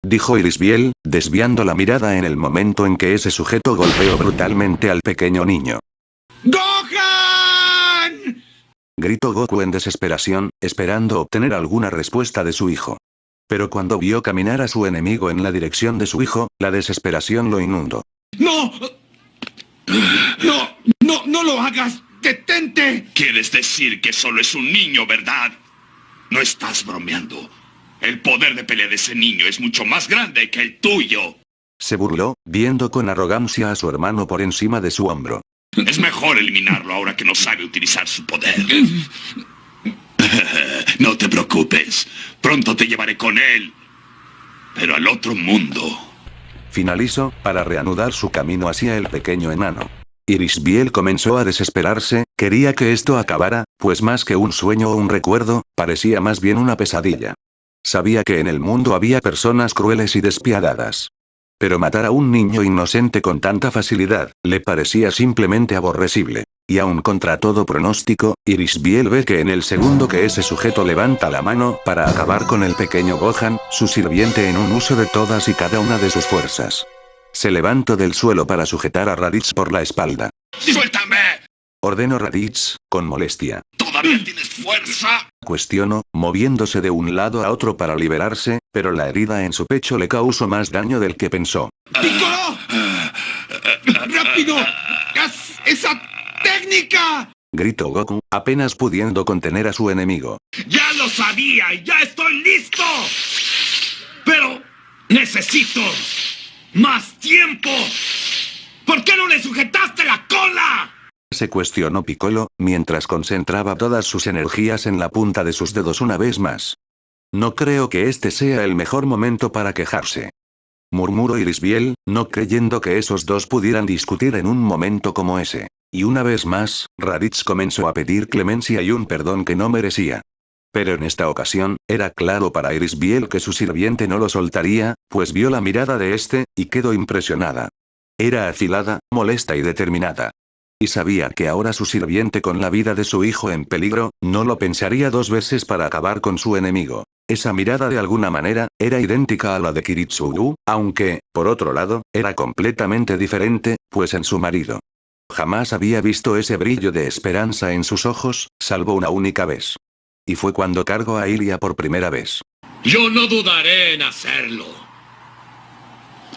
Dijo Iris Biel, desviando la mirada en el momento en que ese sujeto golpeó brutalmente al pequeño niño. ¡Gohan! Gritó Goku en desesperación, esperando obtener alguna respuesta de su hijo. Pero cuando vio caminar a su enemigo en la dirección de su hijo, la desesperación lo inundó. ¡No! ¡No lo hagas! ¡Detente! Quieres decir que solo es un niño, ¿verdad? No estás bromeando. El poder de pelea de ese niño es mucho más grande que el tuyo. Se burló, viendo con arrogancia a su hermano por encima de su hombro. Es mejor eliminarlo ahora que no sabe utilizar su poder. No te preocupes. Pronto te llevaré con él. Pero al otro mundo. Finalizó, para reanudar su camino hacia el pequeño enano. Iris Biel comenzó a desesperarse, quería que esto acabara, pues más que un sueño o un recuerdo, parecía más bien una pesadilla. Sabía que en el mundo había personas crueles y despiadadas. Pero matar a un niño inocente con tanta facilidad, le parecía simplemente aborrecible. Y aun contra todo pronóstico, Iris Biel ve que en el segundo que ese sujeto levanta la mano para acabar con el pequeño Gohan, su sirviente en un uso de todas y cada una de sus fuerzas. Se levantó del suelo para sujetar a Raditz por la espalda. ¡Suéltame! Ordenó Raditz, con molestia. ¿Todavía tienes fuerza? Cuestionó, moviéndose de un lado a otro para liberarse, pero la herida en su pecho le causó más daño del que pensó. ¡Piccolo! ¡Rápido! ¡Haz esa técnica! Gritó Goku, apenas pudiendo contener a su enemigo. ¡Ya lo sabía y ya estoy listo! Pero necesito más tiempo. ¿Por qué no le sujetaste la cola? Se cuestionó Piccolo, mientras concentraba todas sus energías en la punta de sus dedos una vez más. No creo que este sea el mejor momento para quejarse. Murmuró Iris Biel, no creyendo que esos dos pudieran discutir en un momento como ese. Y una vez más, Raditz comenzó a pedir clemencia y un perdón que no merecía. Pero en esta ocasión, era claro para Iris Biel que su sirviente no lo soltaría, pues vio la mirada de este, y quedó impresionada. Era afilada, molesta y determinada. Y sabía que ahora su sirviente con la vida de su hijo en peligro, no lo pensaría dos veces para acabar con su enemigo. Esa mirada de alguna manera, era idéntica a la de Kiritsugu, aunque, por otro lado, era completamente diferente, pues en su marido. Jamás había visto ese brillo de esperanza en sus ojos, salvo una única vez. Y fue cuando cargó a Ilia por primera vez. Yo no dudaré en hacerlo.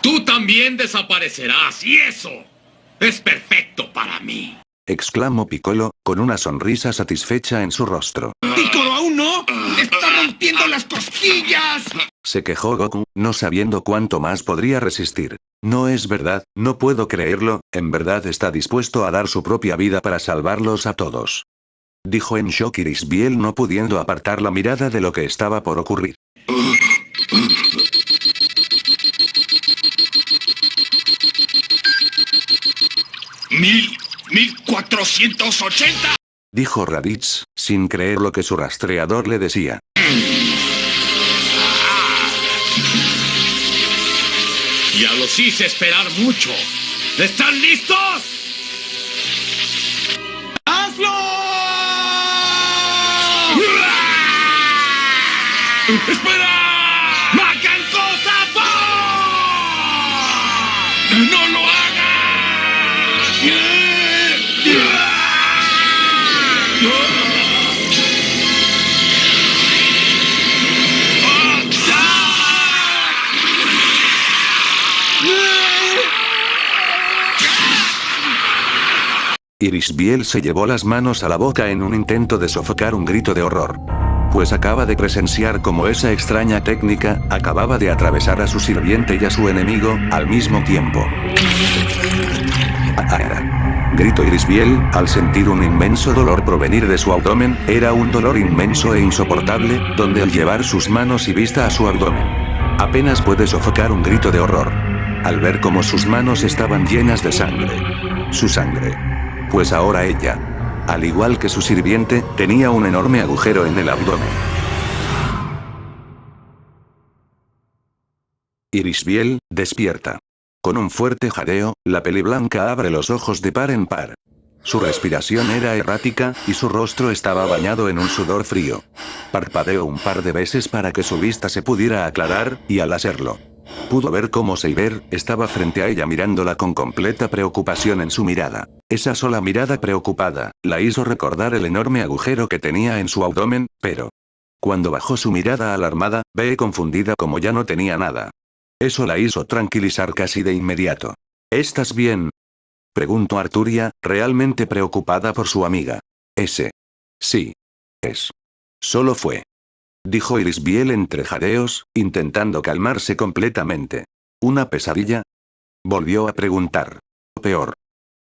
Tú también desaparecerás y eso es perfecto para mí. Exclamó Piccolo, con una sonrisa satisfecha en su rostro. ¡Piccolo, aún no! ¡Está rompiendo las costillas! Se quejó Goku, no sabiendo cuánto más podría resistir. No es verdad, no puedo creerlo, en verdad está dispuesto a dar su propia vida para salvarlos a todos. Dijo en shock Irisbiel, no pudiendo apartar la mirada de lo que estaba por ocurrir. ¡1480! Dijo Raditz, sin creer lo que su rastreador le decía. Ya los hice esperar mucho. ¿Están listos? ¡Hazlo! ¡Espera! ¡Macan cosa! ¡No lo Irisbiel se llevó las manos a la boca en un intento de sofocar un grito de horror. Pues acaba de presenciar cómo esa extraña técnica acababa de atravesar a su sirviente y a su enemigo al mismo tiempo. Gritó Irisbiel, al sentir un inmenso dolor provenir de su abdomen, era un dolor inmenso e insoportable, donde al llevar sus manos y vista a su abdomen, apenas puede sofocar un grito de horror. Al ver cómo sus manos estaban llenas de sangre. Su sangre. Pues ahora ella, al igual que su sirviente, tenía un enorme agujero en el abdomen. Irisbiel, despierta. Con un fuerte jadeo, la peliblanca abre los ojos de par en par. Su respiración era errática, y su rostro estaba bañado en un sudor frío. Parpadeó un par de veces para que su vista se pudiera aclarar, y al hacerlo, pudo ver cómo Seiber estaba frente a ella mirándola con completa preocupación en su mirada. Esa sola mirada preocupada, la hizo recordar el enorme agujero que tenía en su abdomen, pero cuando bajó su mirada alarmada, ve confundida como ya no tenía nada. Eso la hizo tranquilizar casi de inmediato. ¿Estás bien?, preguntó Arturia, realmente preocupada por su amiga. Sí. Solo fue. Dijo Irisbiel entre jadeos, intentando calmarse completamente. ¿Una pesadilla? Volvió a preguntar. Peor.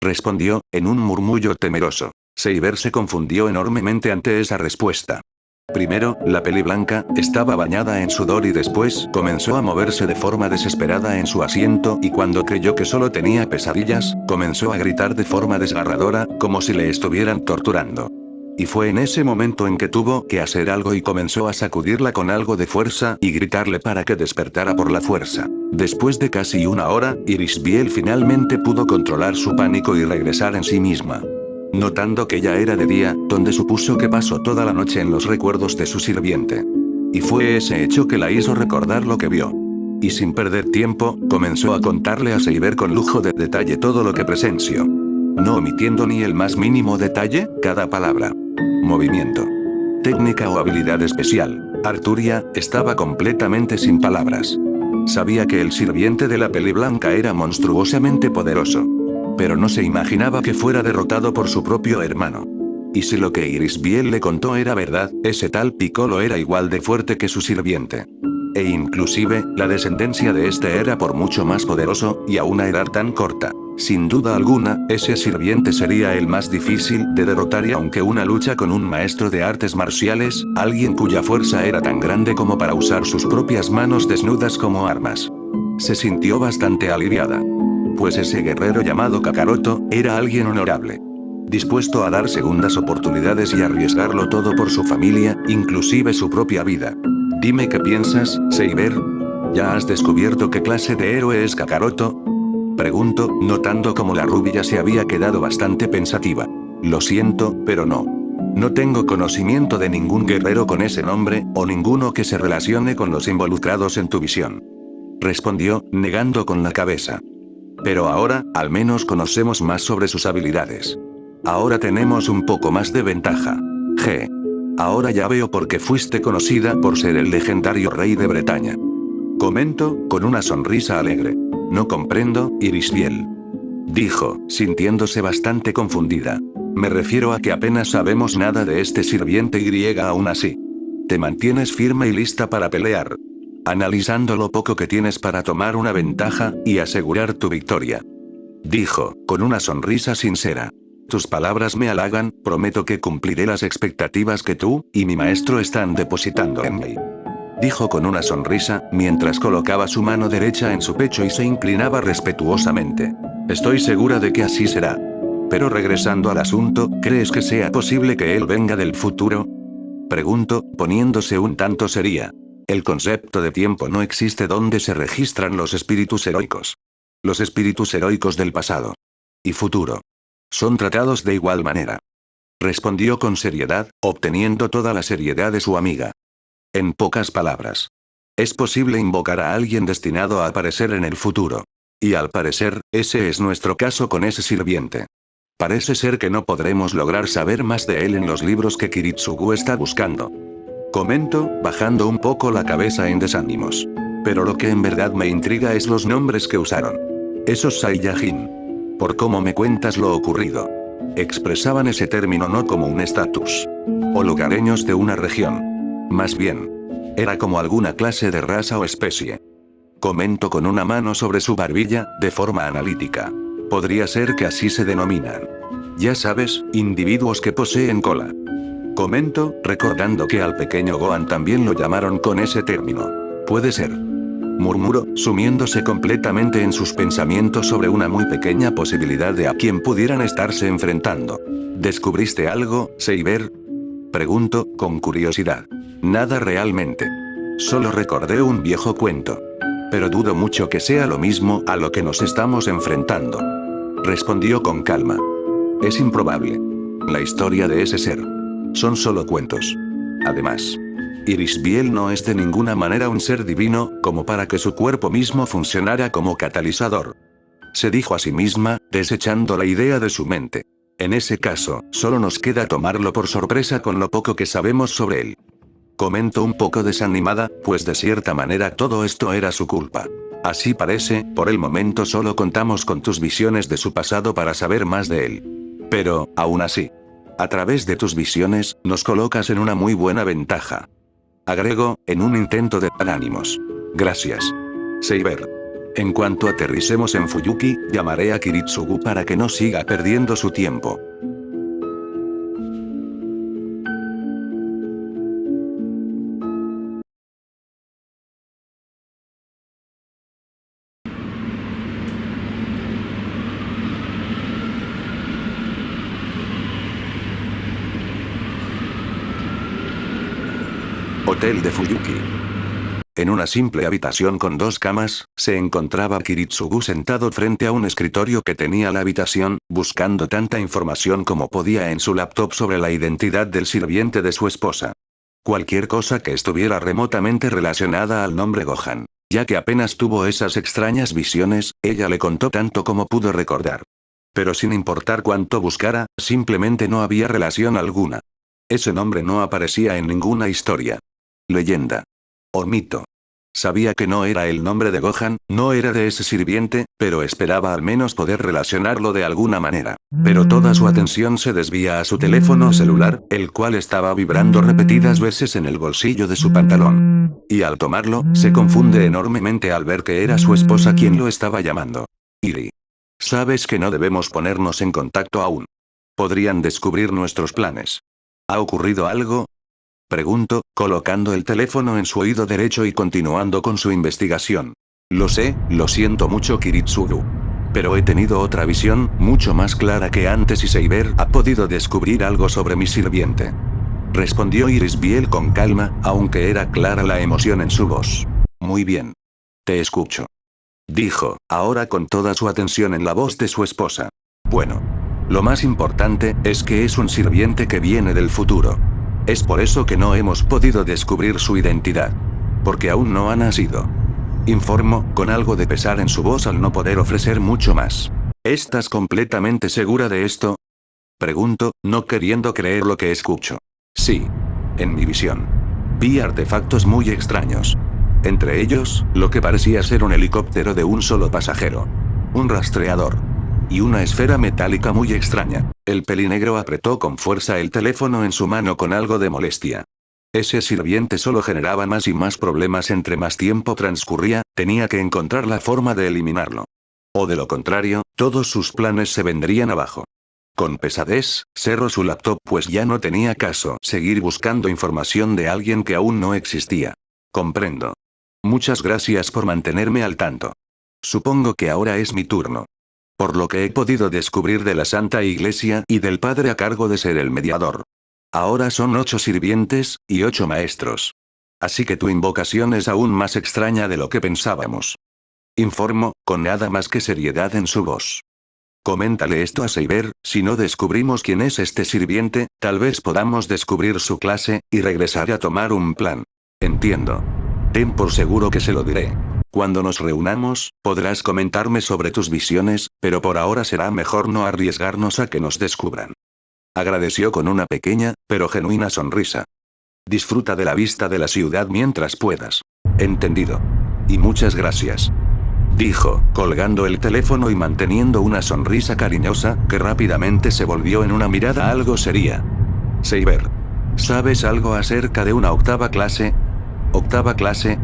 Respondió, en un murmullo temeroso. Seiber se confundió enormemente ante esa respuesta. Primero, la peliblanca estaba bañada en sudor y después comenzó a moverse de forma desesperada en su asiento y cuando creyó que solo tenía pesadillas, comenzó a gritar de forma desgarradora, como si le estuvieran torturando. Y fue en ese momento en que tuvo que hacer algo y comenzó a sacudirla con algo de fuerza y gritarle para que despertara por la fuerza. Después de casi una hora, Irisbiel finalmente pudo controlar su pánico y regresar en sí misma. Notando que ya era de día, donde supuso que pasó toda la noche en los recuerdos de su sirviente. Y fue ese hecho que la hizo recordar lo que vio. Y sin perder tiempo, comenzó a contarle a Seiber con lujo de detalle todo lo que presenció. No omitiendo ni el más mínimo detalle, cada palabra, movimiento, técnica o habilidad especial. Arturia estaba completamente sin palabras. Sabía que el sirviente de la peliblanca era monstruosamente poderoso. Pero no se imaginaba que fuera derrotado por su propio hermano. Y si lo que Irisbiel le contó era verdad, ese tal Piccolo era igual de fuerte que su sirviente. E inclusive, la descendencia de este era por mucho más poderoso, y a una edad tan corta. Sin duda alguna, ese sirviente sería el más difícil de derrotar y aunque una lucha con un maestro de artes marciales, alguien cuya fuerza era tan grande como para usar sus propias manos desnudas como armas. Se sintió bastante aliviada. Pues ese guerrero llamado Kakaroto, era alguien honorable. Dispuesto a dar segundas oportunidades y arriesgarlo todo por su familia, inclusive su propia vida. Dime qué piensas, Seiber. ¿Ya has descubierto qué clase de héroe es Kakaroto? Preguntó, notando como la rubia se había quedado bastante pensativa. Lo siento, pero no. No tengo conocimiento de ningún guerrero con ese nombre, o ninguno que se relacione con los involucrados en tu visión. Respondió, negando con la cabeza. Pero ahora, al menos conocemos más sobre sus habilidades. Ahora tenemos un poco más de ventaja. Ahora ya veo por qué fuiste conocida por ser el legendario rey de Bretaña. Comento, con una sonrisa alegre. No comprendo, Irisbiel. Dijo, sintiéndose bastante confundida. Me refiero a que apenas sabemos nada de este sirviente y aún así. ¿Te mantienes firme y lista para pelear? analizando lo poco que tienes para tomar una ventaja y asegurar tu victoria. Dijo, con una sonrisa sincera. Tus palabras me halagan, prometo que cumpliré las expectativas que tú y mi maestro están depositando en mí. Dijo con una sonrisa, mientras colocaba su mano derecha en su pecho y se inclinaba respetuosamente. Estoy segura de que así será. Pero regresando al asunto, ¿crees que sea posible que él venga del futuro? Preguntó, poniéndose un tanto seria. El concepto de tiempo no existe donde se registran los espíritus heroicos. Los espíritus heroicos del pasado y futuro son tratados de igual manera. Respondió con seriedad, obteniendo toda la seriedad de su amiga. En pocas palabras, es posible invocar a alguien destinado a aparecer en el futuro. Y al parecer, ese es nuestro caso con ese sirviente. Parece ser que no podremos lograr saber más de él en los libros que Kiritsugu está buscando. Comento, bajando un poco la cabeza en desánimos. Pero lo que en verdad me intriga es los nombres que usaron. Esos Saiyajin. Por cómo me cuentas lo ocurrido. Expresaban ese término no como un estatus. O lugareños de una región. Más bien. Era como alguna clase de raza o especie. Comento con una mano sobre su barbilla, de forma analítica. Podría ser que así se denominan. Ya sabes, individuos que poseen cola. Comento, recordando que al pequeño Gohan también lo llamaron con ese término. Puede ser. Murmuró, sumiéndose completamente en sus pensamientos sobre una muy pequeña posibilidad de a quién pudieran estarse enfrentando. ¿Descubriste algo, Seiber? Preguntó, con curiosidad. Nada realmente. Solo recordé un viejo cuento. Pero dudo mucho que sea lo mismo a lo que nos estamos enfrentando. Respondió con calma. Es improbable. La historia de ese ser. Son solo cuentos. Además, Irisbiel no es de ninguna manera un ser divino, como para que su cuerpo mismo funcionara como catalizador. Se dijo a sí misma, desechando la idea de su mente. En ese caso, solo nos queda tomarlo por sorpresa con lo poco que sabemos sobre él. Comentó un poco desanimada, pues de cierta manera todo esto era su culpa. Así parece, por el momento solo contamos con tus visiones de su pasado para saber más de él. Pero, aún así, a través de tus visiones, nos colocas en una muy buena ventaja. Agregó, en un intento de dar ánimos. Gracias. Seiber. En cuanto aterricemos en Fuyuki, llamaré a Kiritsugu para que no siga perdiendo su tiempo. Hotel de Fuyuki. En una simple habitación con 2 camas, se encontraba Kiritsugu sentado frente a un escritorio que tenía la habitación, buscando tanta información como podía en su laptop sobre la identidad del sirviente de su esposa. Cualquier cosa que estuviera remotamente relacionada al nombre Gohan. Ya que apenas tuvo esas extrañas visiones, ella le contó tanto como pudo recordar. Pero sin importar cuánto buscara, simplemente no había relación alguna. Ese nombre no aparecía en ninguna historia. Leyenda. O mito. Sabía que no era el nombre de Gohan, no era de ese sirviente, pero esperaba al menos poder relacionarlo de alguna manera. Pero toda su atención se desvía a su teléfono celular, el cual estaba vibrando repetidas veces en el bolsillo de su pantalón. Y al tomarlo, se confunde enormemente al ver que era su esposa quien lo estaba llamando. Iri. Sabes que no debemos ponernos en contacto aún. Podrían descubrir nuestros planes. ¿Ha ocurrido algo? Preguntó, colocando el teléfono en su oído derecho y continuando con su investigación. Lo sé, lo siento mucho Kiritsugu. Pero he tenido otra visión, mucho más clara que antes y Seiber ha podido descubrir algo sobre mi sirviente. Respondió Irisbiel con calma, aunque era clara la emoción en su voz. Muy bien. Te escucho. Dijo, ahora con toda su atención en la voz de su esposa. Bueno. Lo más importante es que es un sirviente que viene del futuro. Es por eso que no hemos podido descubrir su identidad. Porque aún no ha nacido. Informó, con algo de pesar en su voz al no poder ofrecer mucho más. ¿Estás completamente segura de esto? Pregunto, no queriendo creer lo que escucho. Sí. En mi visión. Vi artefactos muy extraños. Entre ellos, lo que parecía ser un helicóptero de un solo pasajero. Un rastreador. Y una esfera metálica muy extraña. El pelinegro apretó con fuerza el teléfono en su mano con algo de molestia. Ese sirviente solo generaba más y más problemas entre más tiempo transcurría, tenía que encontrar la forma de eliminarlo. O de lo contrario, todos sus planes se vendrían abajo. Con pesadez, cerró su laptop pues ya no tenía caso seguir buscando información de alguien que aún no existía. Comprendo. Muchas gracias por mantenerme al tanto. Supongo que ahora es mi turno. Por lo que he podido descubrir de la Santa Iglesia y del padre a cargo de ser el mediador. Ahora son 8 sirvientes, y 8 maestros. Así que tu invocación es aún más extraña de lo que pensábamos. Informó, con nada más que seriedad en su voz. Coméntale esto a Seiber, si no descubrimos quién es este sirviente, tal vez podamos descubrir su clase, y regresar a tomar un plan. Entiendo. Ten por seguro que se lo diré. Cuando nos reunamos, podrás comentarme sobre tus visiones, pero por ahora será mejor no arriesgarnos a que nos descubran. Agradeció con una pequeña, pero genuina sonrisa. Disfruta de la vista de la ciudad mientras puedas. Entendido. Y muchas gracias. Dijo, colgando el teléfono y manteniendo una sonrisa cariñosa, que rápidamente se volvió en una mirada algo seria. Seiber. ¿Sabes algo acerca de una octava clase? ¿Octava clase?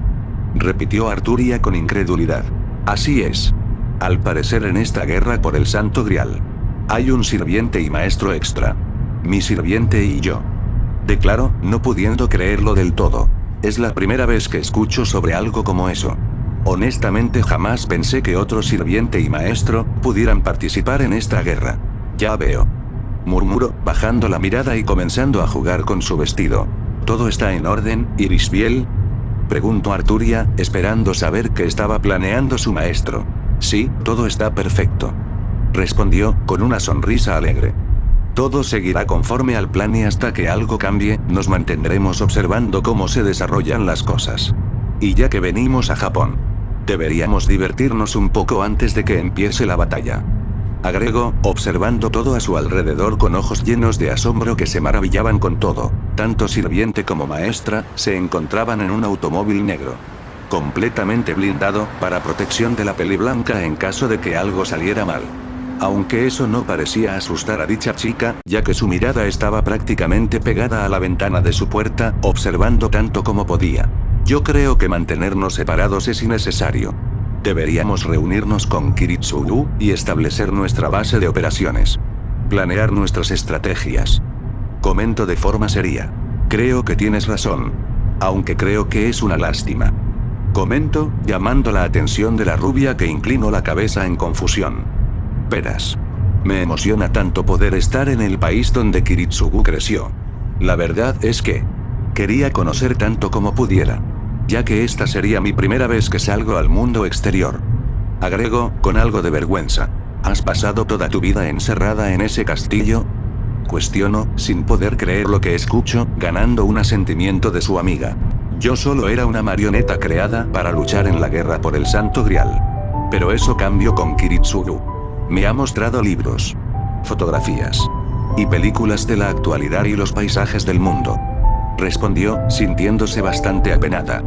Repitió Arturia con incredulidad. Así es. Al parecer en esta guerra por el Santo Grial. Hay un sirviente y maestro extra. Mi sirviente y yo. Declaró, no pudiendo creerlo del todo. Es la primera vez que escucho sobre algo como eso. Honestamente jamás pensé que otro sirviente y maestro pudieran participar en esta guerra. Ya veo. Murmuró, bajando la mirada y comenzando a jugar con su vestido. ¿Todo está en orden, Irisbiel? Preguntó Arturia, esperando saber qué estaba planeando su maestro. Sí, todo está perfecto. Respondió, con una sonrisa alegre. Todo seguirá conforme al plan y hasta que algo cambie, nos mantendremos observando cómo se desarrollan las cosas. Y ya que venimos a Japón, deberíamos divertirnos un poco antes de que empiece la batalla. Agregó, observando todo a su alrededor con ojos llenos de asombro que se maravillaban con todo. Tanto sirviente como maestra, se encontraban en un automóvil negro. Completamente blindado, para protección de la peli blanca en caso de que algo saliera mal. Aunque eso no parecía asustar a dicha chica, ya que su mirada estaba prácticamente pegada a la ventana de su puerta, observando tanto como podía. Yo creo que mantenernos separados es innecesario. Deberíamos reunirnos con Kiritsugu y establecer nuestra base de operaciones. Planear nuestras estrategias. Comento de forma seria. Creo que tienes razón. Aunque creo que es una lástima. Comento, llamando la atención de la rubia que inclinó la cabeza en confusión. Verás. Me emociona tanto poder estar en el país donde Kiritsugu creció. La verdad es que quería conocer tanto como pudiera. Ya que esta sería mi primera vez que salgo al mundo exterior. Agregó, con algo de vergüenza. ¿Has pasado toda tu vida encerrada en ese castillo? Cuestiono, sin poder creer lo que escucho, ganando un asentimiento de su amiga. Yo solo era una marioneta creada para luchar en la guerra por el Santo Grial. Pero eso cambió con Kiritsugu. Me ha mostrado libros, fotografías y películas de la actualidad y los paisajes del mundo. Respondió, sintiéndose bastante apenada.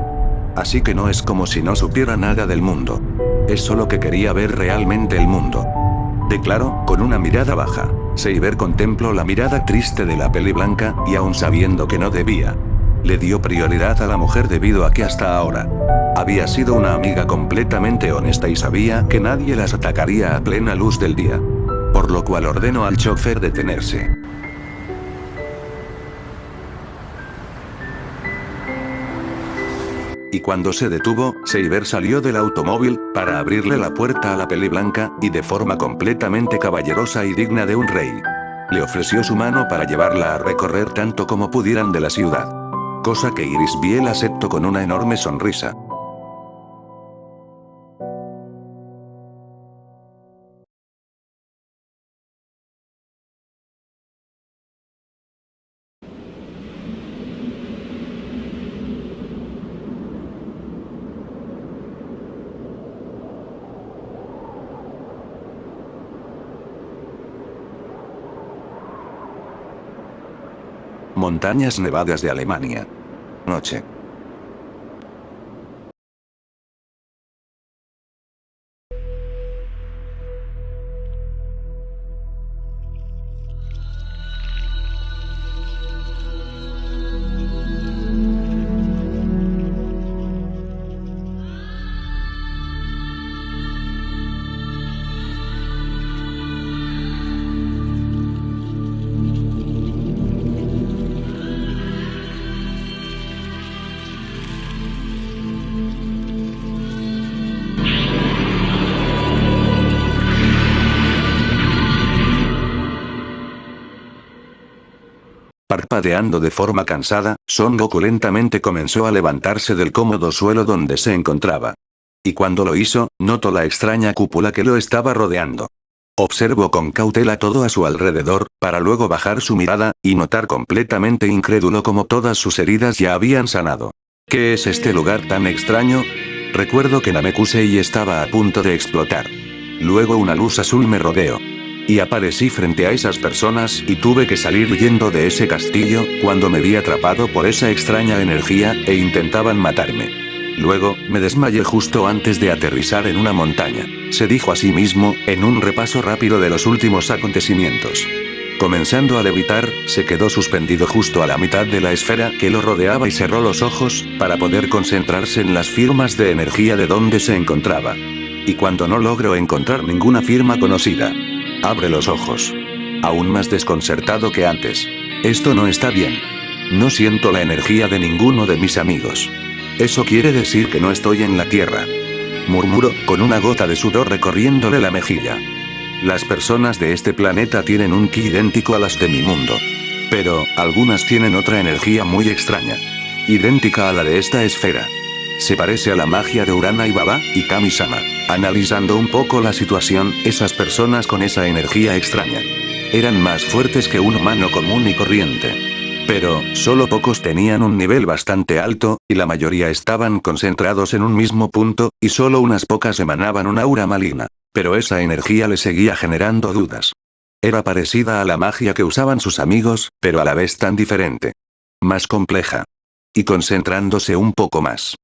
Así que no es como si no supiera nada del mundo. Es solo que quería ver realmente el mundo. Declaró, con una mirada baja. Seiber contempló la mirada triste de la peli blanca, y aun sabiendo que no debía, le dio prioridad a la mujer debido a que hasta ahora había sido una amiga completamente honesta y sabía que nadie las atacaría a plena luz del día. Por lo cual ordenó al chofer detenerse. Y cuando se detuvo, Seiber salió del automóvil, para abrirle la puerta a la peli blanca, y de forma completamente caballerosa y digna de un rey. Le ofreció su mano para llevarla a recorrer tanto como pudieran de la ciudad. Cosa que Irisbiel aceptó con una enorme sonrisa. Montañas nevadas de Alemania. Noche. Parpadeando de forma cansada, Son Goku lentamente comenzó a levantarse del cómodo suelo donde se encontraba. Y cuando lo hizo, notó la extraña cúpula que lo estaba rodeando. Observó con cautela todo a su alrededor, para luego bajar su mirada, y notar completamente incrédulo como todas sus heridas ya habían sanado. ¿Qué es este lugar tan extraño? Recuerdo que Namekusei estaba a punto de explotar. Luego una luz azul me rodeó. Y aparecí frente a esas personas y tuve que salir huyendo de ese castillo, cuando me vi atrapado por esa extraña energía, e intentaban matarme. Luego, me desmayé justo antes de aterrizar en una montaña. Se dijo a sí mismo, en un repaso rápido de los últimos acontecimientos. Comenzando a levitar, se quedó suspendido justo a la mitad de la esfera que lo rodeaba y cerró los ojos, para poder concentrarse en las firmas de energía de donde se encontraba. Y cuando no logró encontrar ninguna firma conocida, abre los ojos. Aún más desconcertado que antes. Esto no está bien. No siento la energía de ninguno de mis amigos. Eso quiere decir que no estoy en la Tierra. Murmuró, con una gota de sudor recorriéndole la mejilla. Las personas de este planeta tienen un ki idéntico a las de mi mundo. Pero, algunas tienen otra energía muy extraña. Idéntica a la de esta esfera. Se parece a la magia de Urana y Baba, y Kami-sama. Analizando un poco la situación, esas personas con esa energía extraña eran más fuertes que un humano común y corriente. Pero, solo pocos tenían un nivel bastante alto, y la mayoría estaban concentrados en un mismo punto, y solo unas pocas emanaban un aura maligna. Pero esa energía le seguía generando dudas. Era parecida a la magia que usaban sus amigos, pero a la vez tan diferente. Más compleja. Y concentrándose un poco más.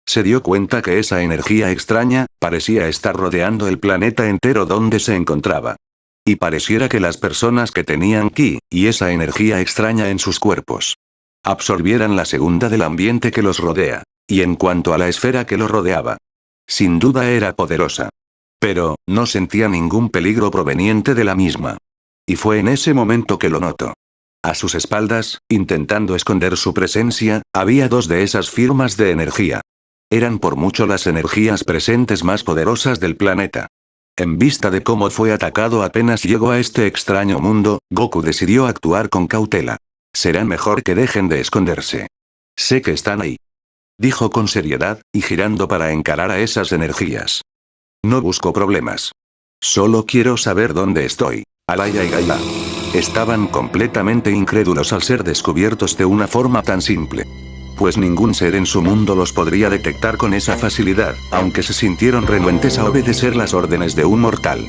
Se dio cuenta que esa energía extraña, parecía estar rodeando el planeta entero donde se encontraba. Y pareciera que las personas que tenían ki, y esa energía extraña en sus cuerpos, absorbieran la segunda del ambiente que los rodea. Y en cuanto a la esfera que lo rodeaba, sin duda era poderosa. Pero, no sentía ningún peligro proveniente de la misma. Y fue en ese momento que lo notó. A sus espaldas, intentando esconder su presencia, había dos de esas firmas de energía. Eran por mucho las energías presentes más poderosas del planeta. En vista de cómo fue atacado apenas llegó a este extraño mundo, Goku decidió actuar con cautela. Será mejor que dejen de esconderse. Sé que están ahí. Dijo con seriedad, y girando para encarar a esas energías. No busco problemas. Solo quiero saber dónde estoy. Alaya y Gaia. Estaban completamente incrédulos al ser descubiertos de una forma tan simple. Pues ningún ser en su mundo los podría detectar con esa facilidad, aunque se sintieron renuentes a obedecer las órdenes de un mortal.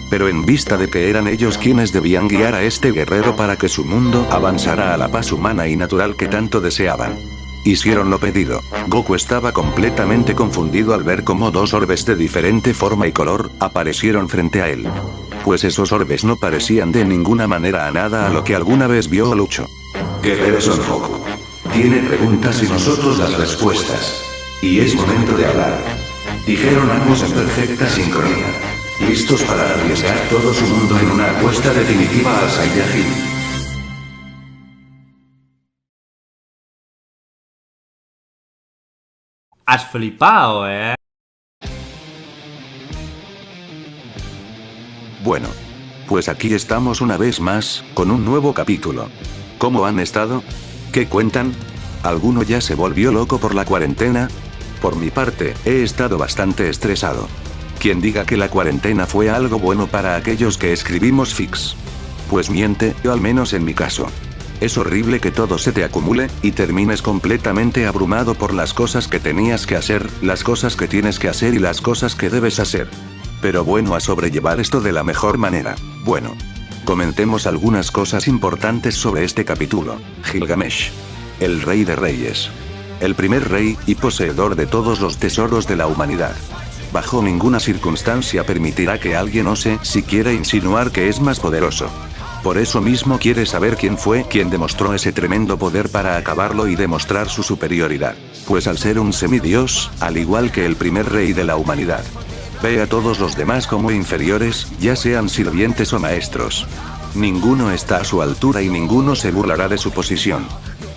Pero en vista de que eran ellos quienes debían guiar a este guerrero para que su mundo avanzara a la paz humana y natural que tanto deseaban. Hicieron lo pedido. Goku estaba completamente confundido al ver cómo dos orbes de diferente forma y color aparecieron frente a él. Pues esos orbes no parecían de ninguna manera a nada a lo que alguna vez vio o luchó. Guerrero Son Goku. Tiene preguntas y nosotros las respuestas. Y es momento de hablar. Dijeron ambos en perfecta sincronía. Listos para arriesgar todo su mundo en una apuesta definitiva al Saiyajin. Has flipado, ¿eh? Bueno. Pues aquí estamos una vez más, con un nuevo capítulo. ¿Cómo han estado? ¿Qué cuentan? ¿Alguno ya se volvió loco por la cuarentena? Por mi parte, he estado bastante estresado. Quien diga que la cuarentena fue algo bueno para aquellos que escribimos fics. Pues miente, o al menos en mi caso. Es horrible que todo se te acumule, y termines completamente abrumado por las cosas que tenías que hacer, las cosas que tienes que hacer y las cosas que debes hacer. Pero bueno, a sobrellevar esto de la mejor manera. Bueno. Comentemos algunas cosas importantes sobre este capítulo. Gilgamesh. El rey de reyes. El primer rey, y poseedor de todos los tesoros de la humanidad. Bajo ninguna circunstancia permitirá que alguien ose siquiera insinuar que es más poderoso. Por eso mismo quiere saber quién fue quien demostró ese tremendo poder para acabarlo y demostrar su superioridad. Pues al ser un semidios, al igual que el primer rey de la humanidad, ve a todos los demás como inferiores, ya sean sirvientes o maestros. Ninguno está a su altura y ninguno se burlará de su posición.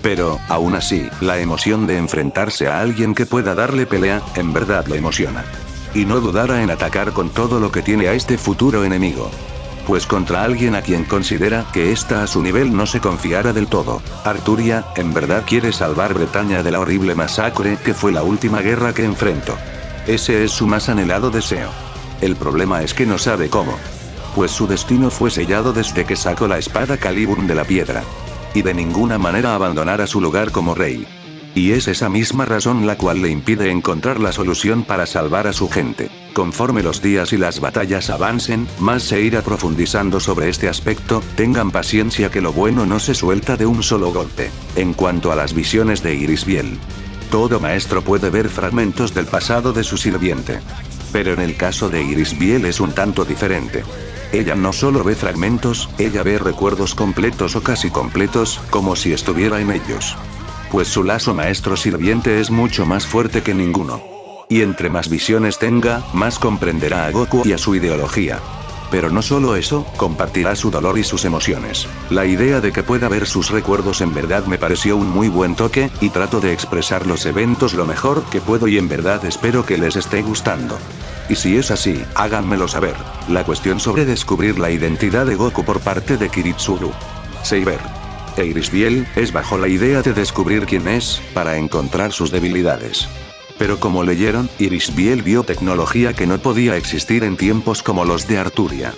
Pero, aún así, la emoción de enfrentarse a alguien que pueda darle pelea, en verdad lo emociona. Y no dudará en atacar con todo lo que tiene a este futuro enemigo. Pues contra alguien a quien considera que está a su nivel no se confiará del todo. Arturia, en verdad quiere salvar Bretaña de la horrible masacre que fue la última guerra que enfrentó. Ese es su más anhelado deseo. El problema es que no sabe cómo. Pues su destino fue sellado desde que sacó la espada Caliburn de la piedra. Y de ninguna manera abandonará su lugar como rey. Y es esa misma razón la cual le impide encontrar la solución para salvar a su gente. Conforme los días y las batallas avancen, más se irá profundizando sobre este aspecto, tengan paciencia que lo bueno no se suelta de un solo golpe. En cuanto a las visiones de Irisbiel, todo maestro puede ver fragmentos del pasado de su sirviente. Pero en el caso de Irisbiel es un tanto diferente. Ella no solo ve fragmentos, ella ve recuerdos completos o casi completos, como si estuviera en ellos. Pues su lazo maestro-sirviente es mucho más fuerte que ninguno. Y entre más visiones tenga, más comprenderá a Goku y a su ideología. Pero no solo eso, compartirá su dolor y sus emociones. La idea de que pueda ver sus recuerdos en verdad me pareció un muy buen toque, y trato de expresar los eventos lo mejor que puedo y en verdad espero que les esté gustando. Y si es así, háganmelo saber. La cuestión sobre descubrir la identidad de Goku por parte de Kiritsuru Saber e Irisbiel es bajo la idea de descubrir quién es, para encontrar sus debilidades. Pero como leyeron, Irisbiel vio tecnología que no podía existir en tiempos como los de Arturia.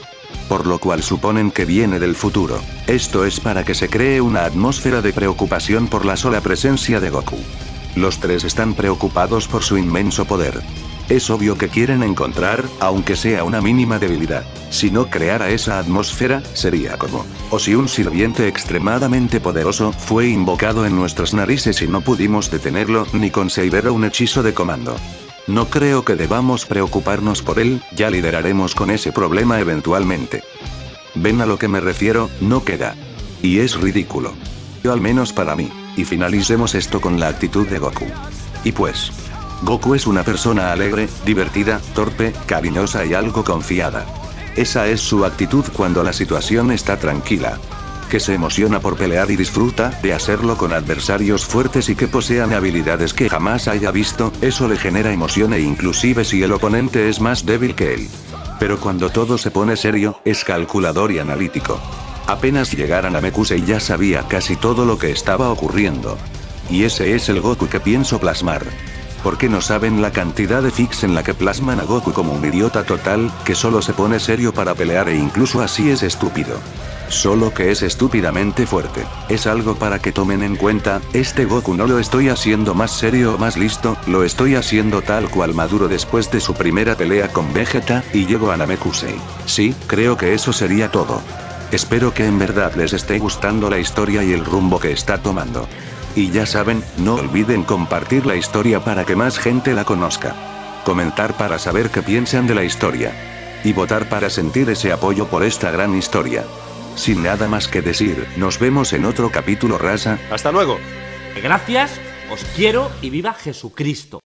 Por lo cual suponen que viene del futuro. Esto es para que se cree una atmósfera de preocupación por la sola presencia de Goku. Los tres están preocupados por su inmenso poder. Es obvio que quieren encontrar, aunque sea una mínima debilidad. Si no creara esa atmósfera, sería como, o si un sirviente extremadamente poderoso fue invocado en nuestras narices y no pudimos detenerlo ni conseguir un hechizo de comando. No creo que debamos preocuparnos por él, ya lidiaremos con ese problema eventualmente. ¿Ven a lo que me refiero? No queda. Y es ridículo. Yo al menos para mí. Y finalicemos esto con la actitud de Goku. Y pues, Goku es una persona alegre, divertida, torpe, cariñosa y algo confiada. Esa es su actitud cuando la situación está tranquila. Que se emociona por pelear y disfruta de hacerlo con adversarios fuertes y que posean habilidades que jamás haya visto, eso le genera emoción e inclusive si el oponente es más débil que él. Pero cuando todo se pone serio, es calculador y analítico. Apenas llegaran a Namekusei ya sabía casi todo lo que estaba ocurriendo. Y ese es el Goku que pienso plasmar. ¿Por qué no saben la cantidad de fics en la que plasman a Goku como un idiota total, que solo se pone serio para pelear e incluso así es estúpido? Solo que es estúpidamente fuerte. Es algo para que tomen en cuenta, este Goku no lo estoy haciendo más serio o más listo, lo estoy haciendo tal cual maduro después de su primera pelea con Vegeta, y llegó a Namekusei. Sí, creo que eso sería todo. Espero que en verdad les esté gustando la historia y el rumbo que está tomando. Y ya saben, no olviden compartir la historia para que más gente la conozca. Comentar para saber qué piensan de la historia. Y votar para sentir ese apoyo por esta gran historia. Sin nada más que decir, nos vemos en otro capítulo, raza. ¡Hasta luego! Gracias, os quiero y viva Jesucristo.